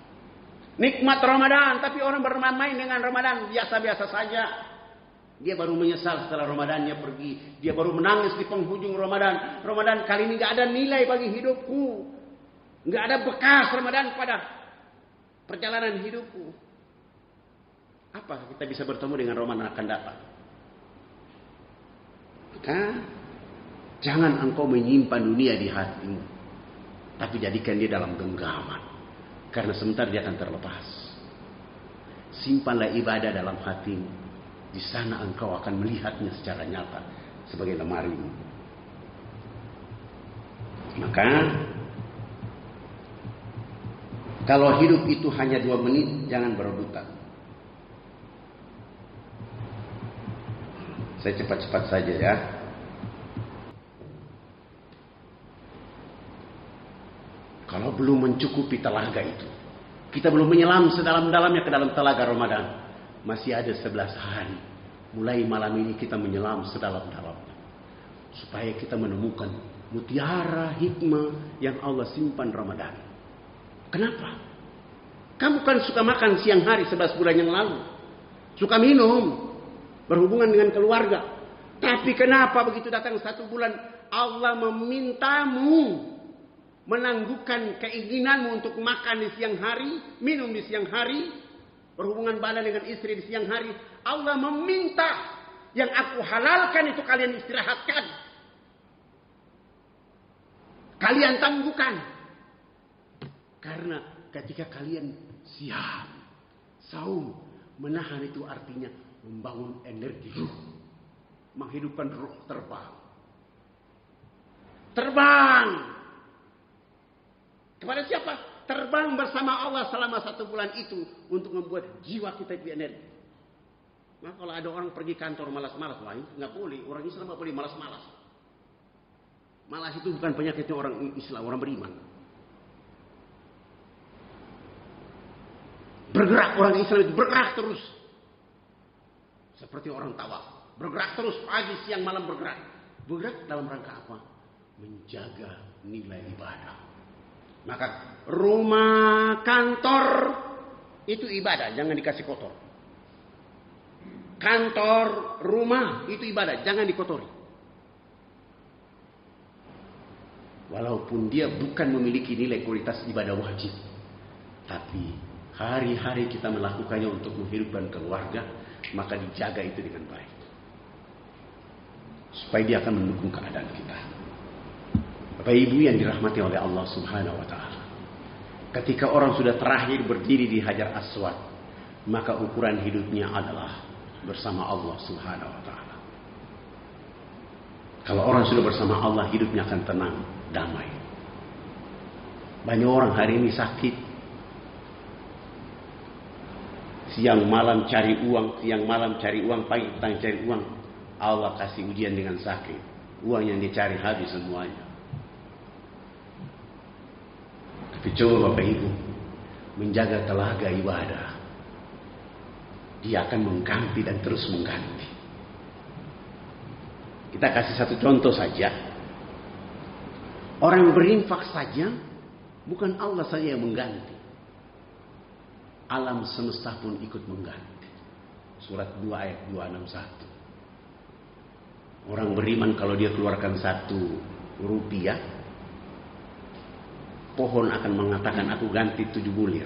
Nikmat Ramadan, tapi orang bermain-main dengan Ramadan biasa-biasa saja. Dia baru menyesal setelah Ramadannya pergi. Dia baru menangis di penghujung Ramadan. Ramadan kali ini gak ada nilai bagi hidupku. Gak ada bekas Ramadan pada perjalanan hidupku. Apa kita bisa bertemu dengan Ramadan akan datang? Maka jangan engkau menyimpan dunia di hatimu, tapi jadikan dia dalam genggaman. Karena sebentar dia akan terlepas. Simpanlah ibadah dalam hatimu. Di sana engkau akan melihatnya secara nyata sebagai lemarimu. Maka kalau hidup itu hanya 2 menit, jangan berebutan. Saya cepat-cepat saja ya. Kalau belum mencukupi telaga itu, kita belum menyelam sedalam-dalamnya ke dalam telaga Ramadan, masih ada 11 hari. Mulai malam ini kita menyelam sedalam-dalamnya, supaya kita menemukan mutiara hikmah yang Allah simpan Ramadan. Kenapa? Kamu kan suka makan siang hari 11 bulan yang lalu, suka minum, berhubungan dengan keluarga. Tapi kenapa begitu datang 1 bulan Allah memintamu menangguhkan keinginanmu untuk makan di siang hari, minum di siang hari, berhubungan badan dengan istri di siang hari. Allah meminta yang aku halalkan itu kalian istirahatkan. kalian tangguhkan. Karena ketika kalian siap saum, menahan itu artinya membangun energi ruh, menghidupkan ruh terbang. Terbang kepada siapa? Terbang bersama Allah selama 1 bulan itu untuk membuat jiwa kita berenergi. Nah, kalau ada orang pergi kantor malas-malas, wah itu nggak boleh. Orang Islam nggak boleh malas-malas. Malas itu bukan penyakitnya orang Islam, orang beriman. Bergerak, orang Islam itu bergerak terus. Seperti orang tawaf. Bergerak terus, pagi, siang, malam bergerak. Bergerak dalam rangka apa? Menjaga nilai ibadah. Maka rumah, kantor itu ibadah, jangan dikasih kotor. Kantor, rumah itu ibadah, jangan dikotori. Walaupun dia bukan memiliki nilai kualitas ibadah wajib, tapi hari-hari kita melakukannya untuk menghidupkan keluarga, maka dijaga itu dengan baik. Supaya dia akan mendukung keadaan kita. Bapak Ibu yang dirahmati oleh Allah Subhanahu wa Ta'ala, ketika orang sudah terakhir berdiri di Hajar Aswad, maka ukuran hidupnya adalah bersama Allah Subhanahu wa Ta'ala. Kalau orang sudah bersama Allah, hidupnya akan tenang, damai. Banyak orang hari ini sakit, siang malam cari uang, siang malam cari uang, pagi petang cari uang. Allah kasih ujian dengan sakit, uang yang dicari habis semuanya. Tapi coba Bapak Ibu menjaga telaga ibadah, dia akan mengganti dan terus mengganti. Kita kasih satu contoh saja. Orang berinfak saja, bukan Allah saja yang mengganti. Alam semesta pun ikut mengganti. Surat 2 ayat 261. Orang beriman kalau dia keluarkan 1 rupiah, pohon akan mengatakan aku ganti 7 bulir.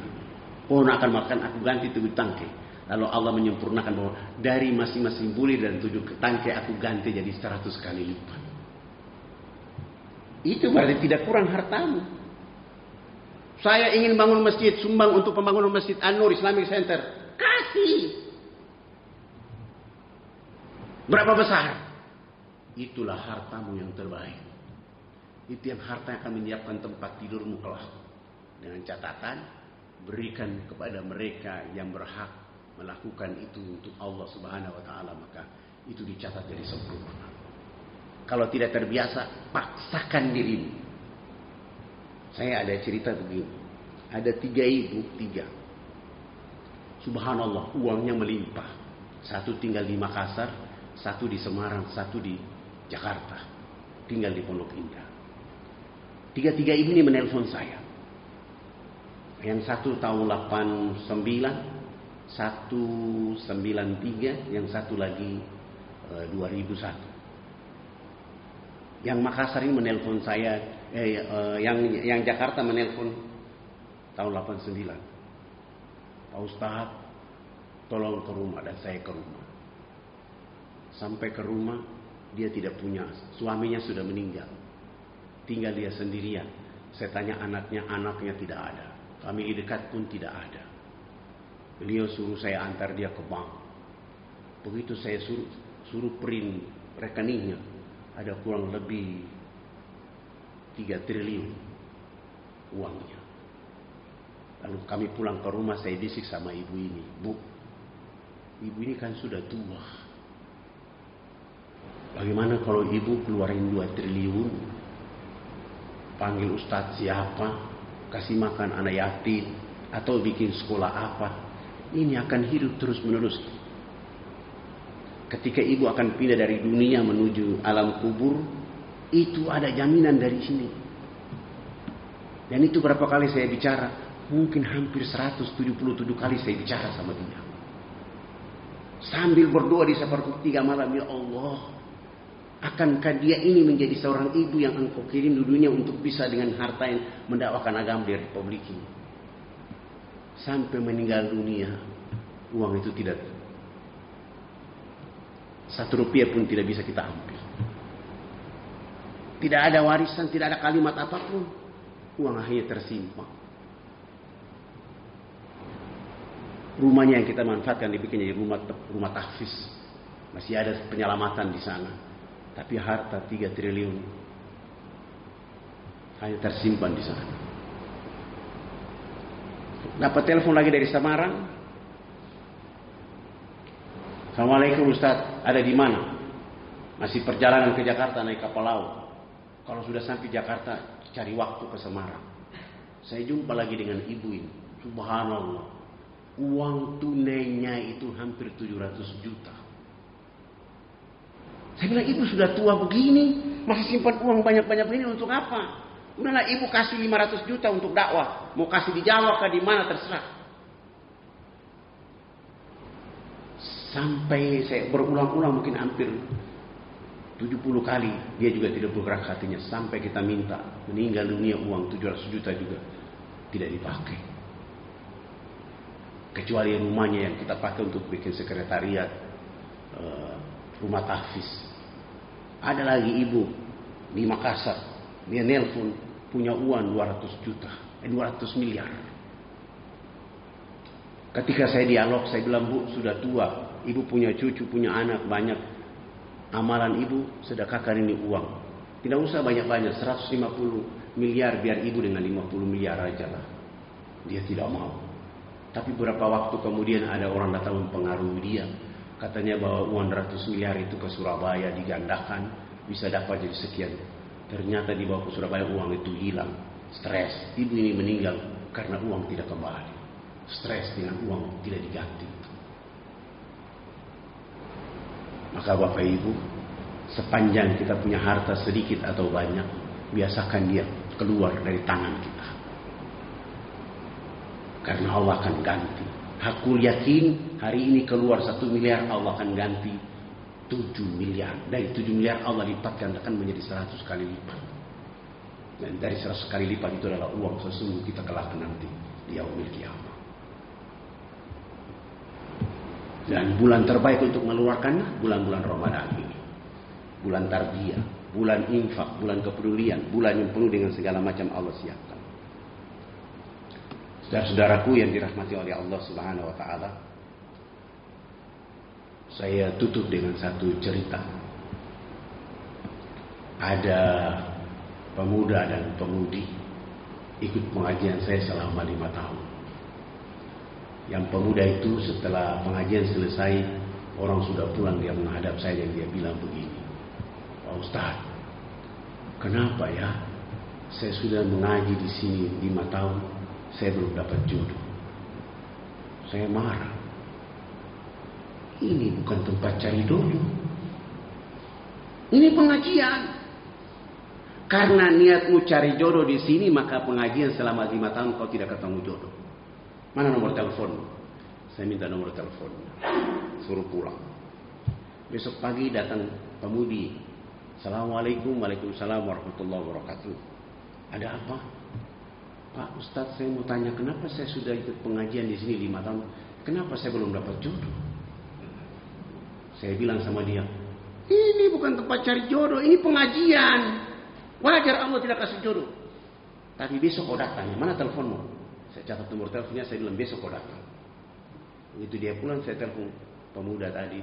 Pohon akan mengatakan aku ganti 7 tangkai. Lalu Allah menyempurnakan bahwa dari masing-masing bulir dan 7 tangkai aku ganti jadi 100 kali lipat. Itu berarti tidak kurang hartamu. Saya ingin bangun masjid, sumbang untuk pembangunan masjid An-Nur Islamic Center. Kasih. Berapa besar? Itulah hartamu yang terbaik. Itu yang harta yang akan menyiapkan tempat tidurmu kelak. Dengan catatan, berikan kepada mereka yang berhak melakukan itu untuk Allah Subhanahu wa Ta'ala, maka itu dicatat jadi sempurna. Kalau tidak terbiasa, paksakan dirimu. Saya ada cerita begini. Ada 3 ibu, 3. Subhanallah, uangnya melimpah. 1 tinggal di Makassar, 1 di Semarang, 1 di Jakarta. Tinggal di Pondok Indah. 3 ibu ini menelpon saya. Yang 1 tahun 89, 1 93, yang 1 lagi 2001. Yang Makassar ini menelpon saya, yang Jakarta menelpon tahun 89. Pak Ustaz, tolong ke rumah, dan saya ke rumah. Sampai ke rumah, dia tidak punya, suaminya sudah meninggal. Tinggal dia sendirian. Saya tanya anaknya tidak ada. Famili dekat pun tidak ada. Beliau suruh saya antar dia ke bank. Begitu saya suruh print rekeningnya, ada kurang lebih 3 triliun uangnya. Lalu kami pulang ke rumah, saya bisik sama ibu ini. Bu, ibu ini kan sudah tua. Bagaimana kalau ibu keluarin 2 triliun, panggil ustadz siapa, kasih makan anak yatim, atau bikin sekolah apa. Ini akan hidup terus menerus. Ketika ibu akan pindah dari dunia menuju alam kubur, itu ada jaminan dari sini. Dan itu berapa kali saya bicara? Mungkin hampir 177 kali saya bicara sama dia. Sambil berdoa di sepertiga malam, ya Allah, akankah dia ini menjadi seorang ibu yang engkau kirim di dunia untuk bisa dengan harta yang mendakwakan agama di Republik ini. Sampai meninggal dunia, uang itu tidak, 1 rupiah pun tidak bisa kita ambil. Tidak ada warisan, tidak ada kalimat apapun. Uang akhirnya tersimpan. Rumahnya yang kita manfaatkan dibikin jadi rumah tahfiz. Masih ada penyelamatan di sana. Tapi harta 3 triliun hanya tersimpan di sana. Dapat telepon lagi dari Semarang. Assalamualaikum Ustaz, ada di mana? Masih perjalanan ke Jakarta naik kapal laut. Kalau sudah sampai Jakarta, cari waktu ke Semarang. Saya jumpa lagi dengan ibu ini. Subhanallah. Uang tunainya itu hampir 700 juta. Saya bilang, ibu sudah tua begini, masih simpan uang banyak-banyak begini untuk apa? Udahlah ibu kasih 500 juta untuk dakwah. Mau kasih di Jawa kah di mana terserah. Sampai saya berulang-ulang mungkin hampir 70 kali dia juga tidak bergerak hatinya. Sampai kita minta meninggal dunia uang 700 juta juga tidak dipakai. Kecuali rumahnya yang kita pakai untuk bikin sekretariat rumah tahfiz. Ada lagi ibu di Makassar, dia nelpon punya uang 200 miliar. Ketika saya dialog, saya bilang, Bu, sudah tua, ibu punya cucu, punya anak banyak. Amalan ibu sedekahkan ini uang. Tidak usah banyak-banyak, 150 miliar biar ibu dengan 50 miliar aja lah. Dia tidak mau. Tapi beberapa waktu kemudian ada orang datang mempengaruhi dia. Katanya bahwa uang 100 miliar itu ke Surabaya digandakan, bisa dapat jadi sekian. Ternyata dibawa ke Surabaya uang itu hilang. Stres. Ibu ini meninggal karena uang tidak kembali. Stres dengan uang tidak diganti. Maka Bapak Ibu, sepanjang kita punya harta sedikit atau banyak, biasakan dia keluar dari tangan kita. Karena Allah akan ganti. Aku yakin hari ini keluar 1 miliar, Allah akan ganti 7 miliar. Dari 7 miliar Allah lipatkan akan menjadi 100 kali lipat. Dan dari 100 kali lipat itu adalah uang sesungguh kita kelak nanti di yaumil qiyamah. Dan bulan terbaik untuk mengeluarkannya bulan-bulan Ramadan ini. Bulan tarbiyah, bulan infak, bulan kepedulian, bulan yang penuh dengan segala macam Allah siapkan. Saudara-saudaraku yang dirahmati oleh Allah Subhanahu wa taala, saya tutup dengan satu cerita. Ada pemuda dan pemudi ikut pengajian saya selama 5 tahun. Yang pemuda itu setelah pengajian selesai, orang sudah pulang, dia menghadap saya dan dia bilang begini, Pak Ustaz, kenapa ya saya sudah mengaji di sini 5 tahun, saya belum dapat jodoh. Saya marah. Ini bukan tempat cari jodoh. Ini pengajian. Karena niatmu cari jodoh di sini, maka pengajian selama 5 tahun kau tidak ketemu jodoh. Mana nomor telepon? Saya minta nomor telepon. Suruh pulang. Besok pagi datang pemudi. Assalamualaikum, waalaikumsalam warahmatullahi wabarakatuh. Ada apa? Pak Ustadz, saya mau tanya, kenapa saya sudah ikut pengajian di sini 5 tahun, kenapa saya belum dapat jodoh? Saya bilang sama dia, ini bukan tempat cari jodoh, ini pengajian. Wajar Allah tidak kasih jodoh. Tapi besok kau datang, mana teleponmu? Saya catat nomor teleponnya, saya bilang besok kau datang. Begitu dia pulang, saya telepon pemuda tadi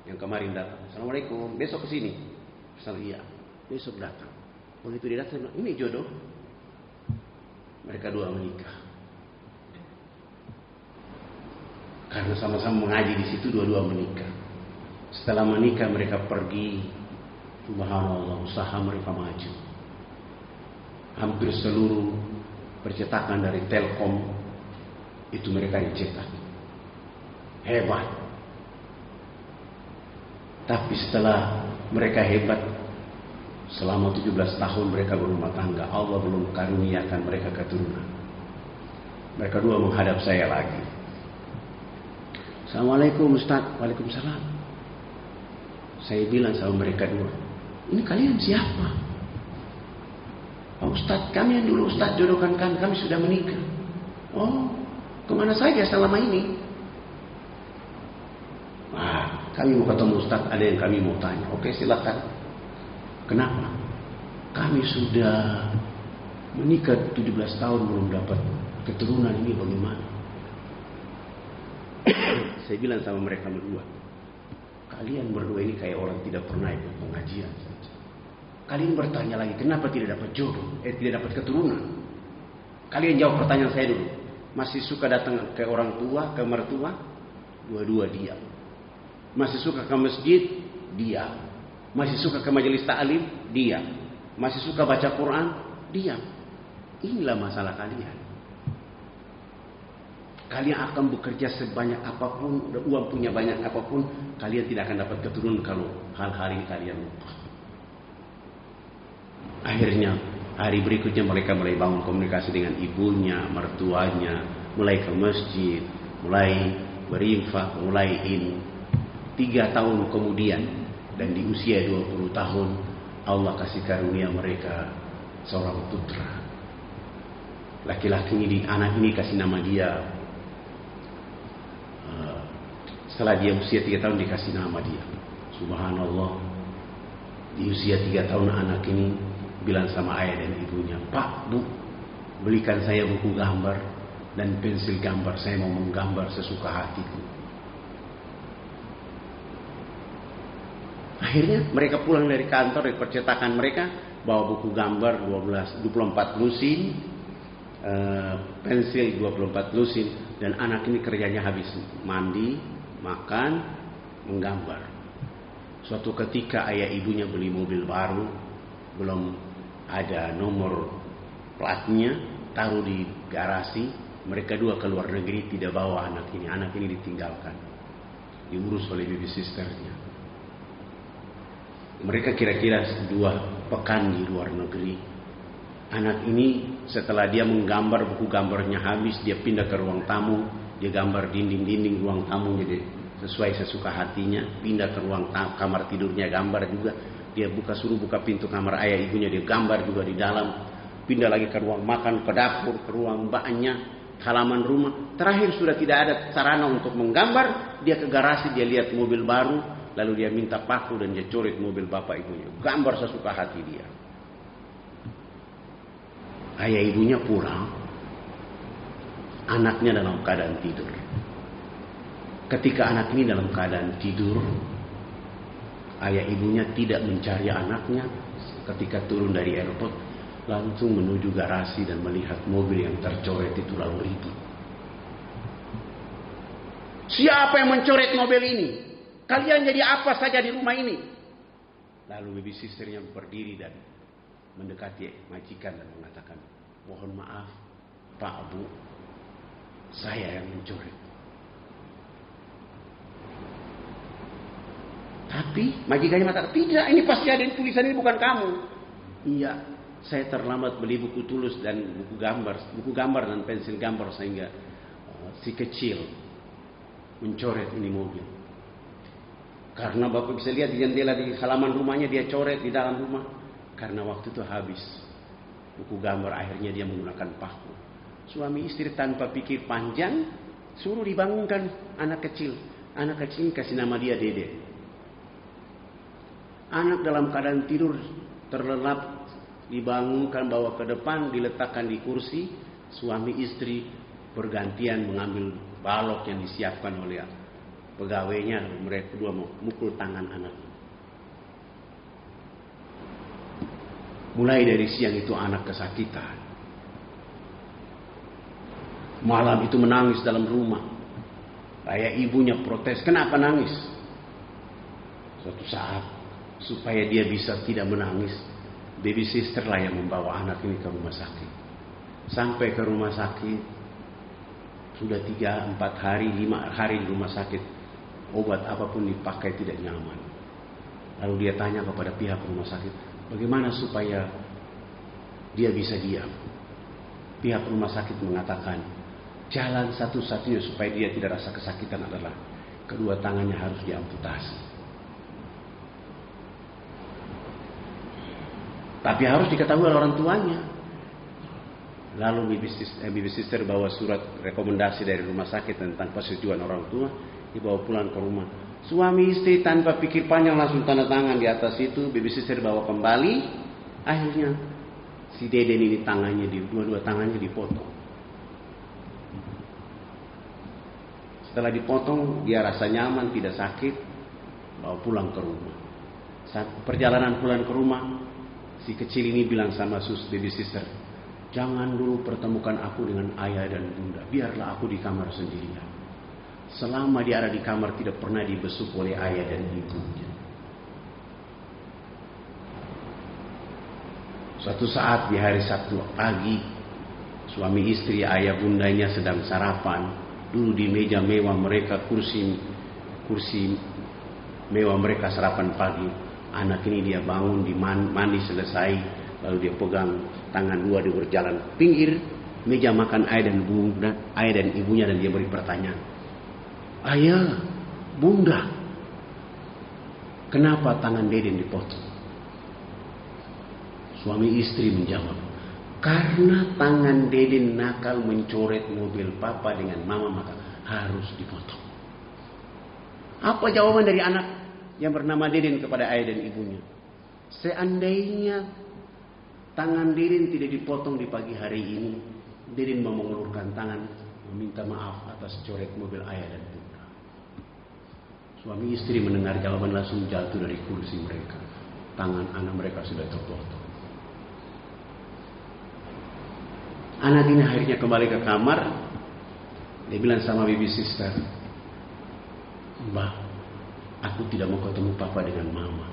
yang kemarin datang. Assalamualaikum, besok ke sini. Iya, besok datang. Begitu dia datang, ini jodoh. Mereka dua menikah. Karena sama-sama mengaji di situ, dua-dua menikah. Setelah menikah mereka pergi, subhanallah, usaha mereka maju. Hampir seluruh percetakan dari Telkom itu mereka dicetak. Hebat. Tapi setelah mereka hebat, selama 17 tahun mereka berumah tangga, Allah belum karuniakan mereka keturunan. Mereka dua menghadap saya lagi. Assalamualaikum Ustaz. Waalaikumsalam. Saya bilang sama mereka dua, ini kalian siapa? Pak Ustaz, kami yang dulu Ustaz jodohkan kami sudah menikah. Oh, kemana saja selama ini? Kami mau ketemu Ustaz, ada yang kami mau tanya. Oke, silakan. Kenapa? kami sudah menikah 17 tahun belum dapat keturunan, ini bagaimana? Saya bilang sama mereka berdua, kalian berdua ini kayak orang tidak pernah ikut pengajian saja. Kalian bertanya lagi, kenapa tidak dapat jodoh? Tidak dapat keturunan? Kalian jawab pertanyaan saya dulu. Masih suka datang ke orang tua, ke mertua? Dua-dua diam. Masih suka ke masjid? Diam. Masih suka ke majelis ta'lim? Diam. Masih suka baca Quran? Diam. Inilah masalah kalian. Kalian akan bekerja sebanyak apapun, uang punya banyak apapun, kalian tidak akan dapat keturunan kalau hal-hal ini kalian lupa. Akhirnya hari berikutnya mereka mulai bangun komunikasi dengan ibunya, mertuanya, mulai ke masjid, mulai berinfak, mulai ini. 3 tahun kemudian dan di usia 20 tahun Allah kasih karunia mereka seorang putra. Laki-laki ini, anak ini kasih nama dia, setelah dia usia 3 tahun dikasih nama dia. Subhanallah, di usia 3 tahun anak ini bilang sama ayah dan ibunya, Pak, Bu, belikan saya buku gambar dan pensil gambar, saya mau menggambar sesuka hatiku. Akhirnya mereka pulang dari kantor, dari percetakan mereka, bawa buku gambar 24 lusin, pensil 24 lusin, dan anak ini kerjanya habis mandi, makan, menggambar. Suatu ketika ayah ibunya beli mobil baru, belum ada nomor platnya, taruh di garasi. Mereka dua keluar negeri, tidak bawa anak ini. Anak ini ditinggalkan, diurus oleh baby sisternya. Mereka kira-kira 2 pekan di luar negeri. Anak ini setelah dia menggambar, buku gambarnya habis, dia pindah ke ruang tamu. Dia gambar dinding-dinding ruang tamu jadi sesuai sesuka hatinya. Pindah ke ruang kamar tidurnya, gambar juga. Dia suruh buka pintu kamar ayah ibunya, dia gambar juga di dalam. Pindah lagi ke ruang makan, ke dapur, ke ruang mbaknya, halaman rumah. Terakhir sudah tidak ada sarana untuk menggambar. Dia ke garasi, dia lihat mobil baru, lalu dia minta paku dan dia coret mobil bapak ibunya. Gambar sesuka hati dia. Ayah ibunya pulang, anaknya dalam keadaan tidur. Ketika anak ini dalam keadaan tidur, ayah ibunya tidak mencari anaknya. Ketika turun dari airport, langsung menuju garasi dan melihat mobil yang tercoret itu, lalu ribut. Siapa yang mencoret mobil ini? Kalian jadi apa saja di rumah ini? Lalu baby sisternya berdiri dan mendekati majikan dan mengatakan, mohon maaf Pak, Bu, saya yang mencoret. Tapi majikannya mengatakan, tidak, ini pasti ada tulisan, ini bukan kamu. Iya, saya terlambat beli buku tulis dan buku gambar dan pensil gambar, sehingga si kecil mencoret ini mobil. Karena Bapak bisa lihat di jendela di halaman rumahnya, dia coret di dalam rumah. Karena waktu itu habis buku gambar, akhirnya dia menggunakan paku. Suami istri tanpa pikir panjang suruh dibangunkan anak kecil. Anak kecil kasih nama dia Dede. Anak dalam keadaan tidur terlelap dibangunkan, bawa ke depan, diletakkan di kursi. Suami istri bergantian mengambil balok yang disiapkan oleh pegawainya. Mereka berdua memukul tangan anak. Mulai dari siang itu anak kesakitan. Malam itu menangis dalam rumah. Ayah ibunya protes, kenapa nangis? Suatu saat, supaya dia bisa tidak menangis, baby sister lah yang membawa anak ini ke rumah sakit. Sampai ke rumah sakit, sudah 3, 4 hari, 5 hari di rumah sakit. Obat apapun dipakai tidak nyaman. Lalu dia tanya kepada pihak rumah sakit, bagaimana supaya dia bisa diam? Pihak rumah sakit mengatakan, jalan satu-satunya supaya dia tidak rasa kesakitan adalah kedua tangannya harus diamputasi. Tapi harus diketahui oleh orang tuanya. Lalu baby sister bawa surat rekomendasi dari rumah sakit tentang persetujuan orang tua, dibawa pulang ke rumah. Suami istri tanpa pikir panjang langsung tanda tangan di atas itu. Baby sister bawa kembali Akhirnya si Deden ini dua tangannya dipotong. Setelah dipotong, dia rasa nyaman, tidak sakit, bawa pulang ke rumah. Saat perjalanan pulang ke rumah, si kecil ini bilang sama baby sister, jangan dulu pertemukan aku dengan ayah dan bunda, biarlah aku di kamar sendirian. Selama dia ada di kamar tidak pernah dibesuk oleh ayah dan ibunya. Suatu saat di hari Sabtu pagi, suami istri ayah bundanya sedang sarapan. Dulu di meja mewah mereka, kursi mewah mereka sarapan pagi. Anak ini dia bangun, mandi selesai, lalu dia pegang tangan dua, dia berjalan pinggir meja makan ayah dan ibunya, dan dia beri pertanyaan, ayah, bunda, kenapa tangan Deden dipotong? Suami istri menjawab, karena tangan Deden nakal mencoret mobil papa dengan mama, maka harus dipotong. Apa jawaban dari anak yang bernama Deden kepada ayah dan ibunya? Seandainya tangan Deden tidak dipotong di pagi hari ini, Deden mau mengulurkan tangan meminta maaf atas coret mobil ayah dan bunda. Suami istri mendengar jawaban langsung jatuh dari kursi mereka. Tangan anak mereka sudah terpotong. Anak ini akhirnya kembali ke kamar. Dia bilang sama baby sister, Mbak, aku tidak mau ketemu papa dengan mama.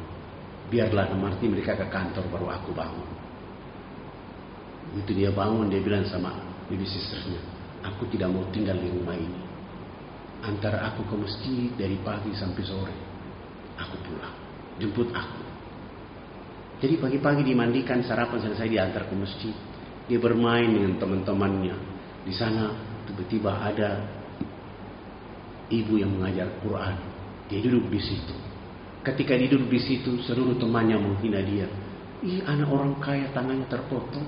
Biarlah nanti mereka ke kantor baru aku bangun. Begitu dia bangun, dia bilang sama baby sisternya, aku tidak mau tinggal di rumah ini. Antar aku ke masjid dari pagi sampai sore. Aku pulang, jemput aku. Jadi pagi-pagi dimandikan, sarapan selesai, diantar ke masjid. Dia bermain dengan teman-temannya. Di sana tiba-tiba ada ibu yang mengajar Quran. Dia duduk di situ. Ketika dia duduk di situ, seluruh temannya menghina dia. Ih, anak orang kaya tangannya terpotong.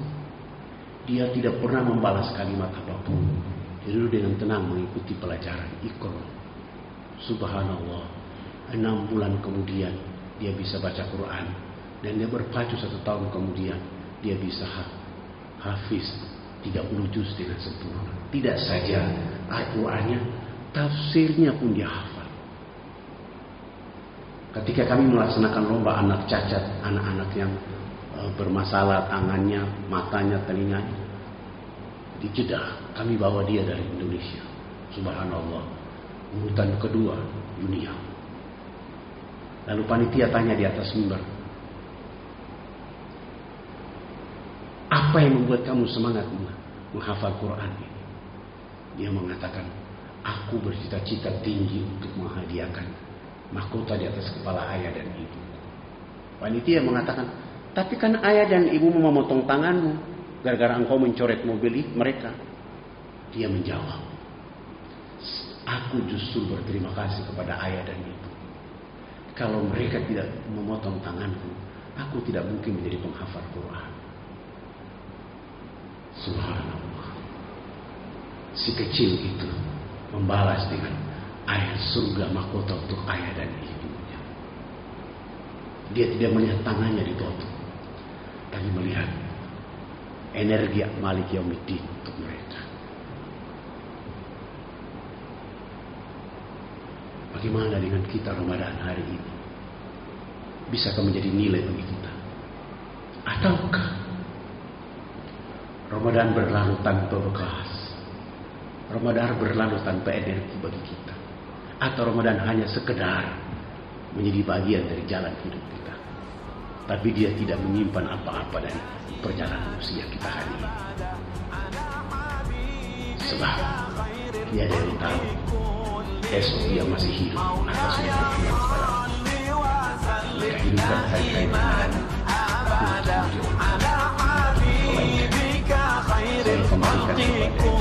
Dia tidak pernah membalas kalimat apapun. Dia duduk dengan tenang mengikuti pelajaran Iqra. Subhanallah, 6 bulan kemudian dia bisa baca Quran. Dan dia berpacu 1 tahun kemudian dia bisa hafiz 30 juz dengan sempurna. Tidak saja Al-Qurannya, tafsirnya pun dia hafal. Ketika kami melaksanakan lomba anak cacat, anak-anak yang bermasalah tangannya, matanya, telinganya, di Jeddah kami bawa dia dari Indonesia. Subhanallah, urutan kedua dunia. Lalu panitia tanya di atas mimbar, apa yang membuat kamu semangat menghafal Quran ini? Dia mengatakan, aku bercita-cita tinggi untuk menghadiahkan mahkota di atas kepala ayah dan ibu. Panitia mengatakan, tapi kan ayah dan ibu memotong tanganmu gara-gara engkau mencoret mobil mereka. Dia menjawab, aku justru berterima kasih kepada ayah dan ibu. Kalau mereka tidak memotong tanganku, aku tidak mungkin menjadi penghafal Quran. Subhanallah, si kecil itu membalas dengan air surga mahkota untuk ayah dan ibunya. Dia tidak melihat tangannya dipotong, tapi melihat energi Malik Yaumiddin untuk mereka. Bagaimana dengan kita Ramadan hari ini? Bisakah menjadi nilai bagi kita? Ataukah Ramadan berlalu tanpa bekas? Ramadan berlalu tanpa energi bagi kita? Atau Ramadan hanya sekedar menjadi bagian dari jalan hidup kita, tapi dia tidak menyimpan apa-apa dari perjalanan usia kita hari ini? Sebab dia ada yang tahu esok dia masih hidup atau sudah berpulang kepada Allah. Maka hidupkan hari-hari Ramadan untuk kembalikan kepada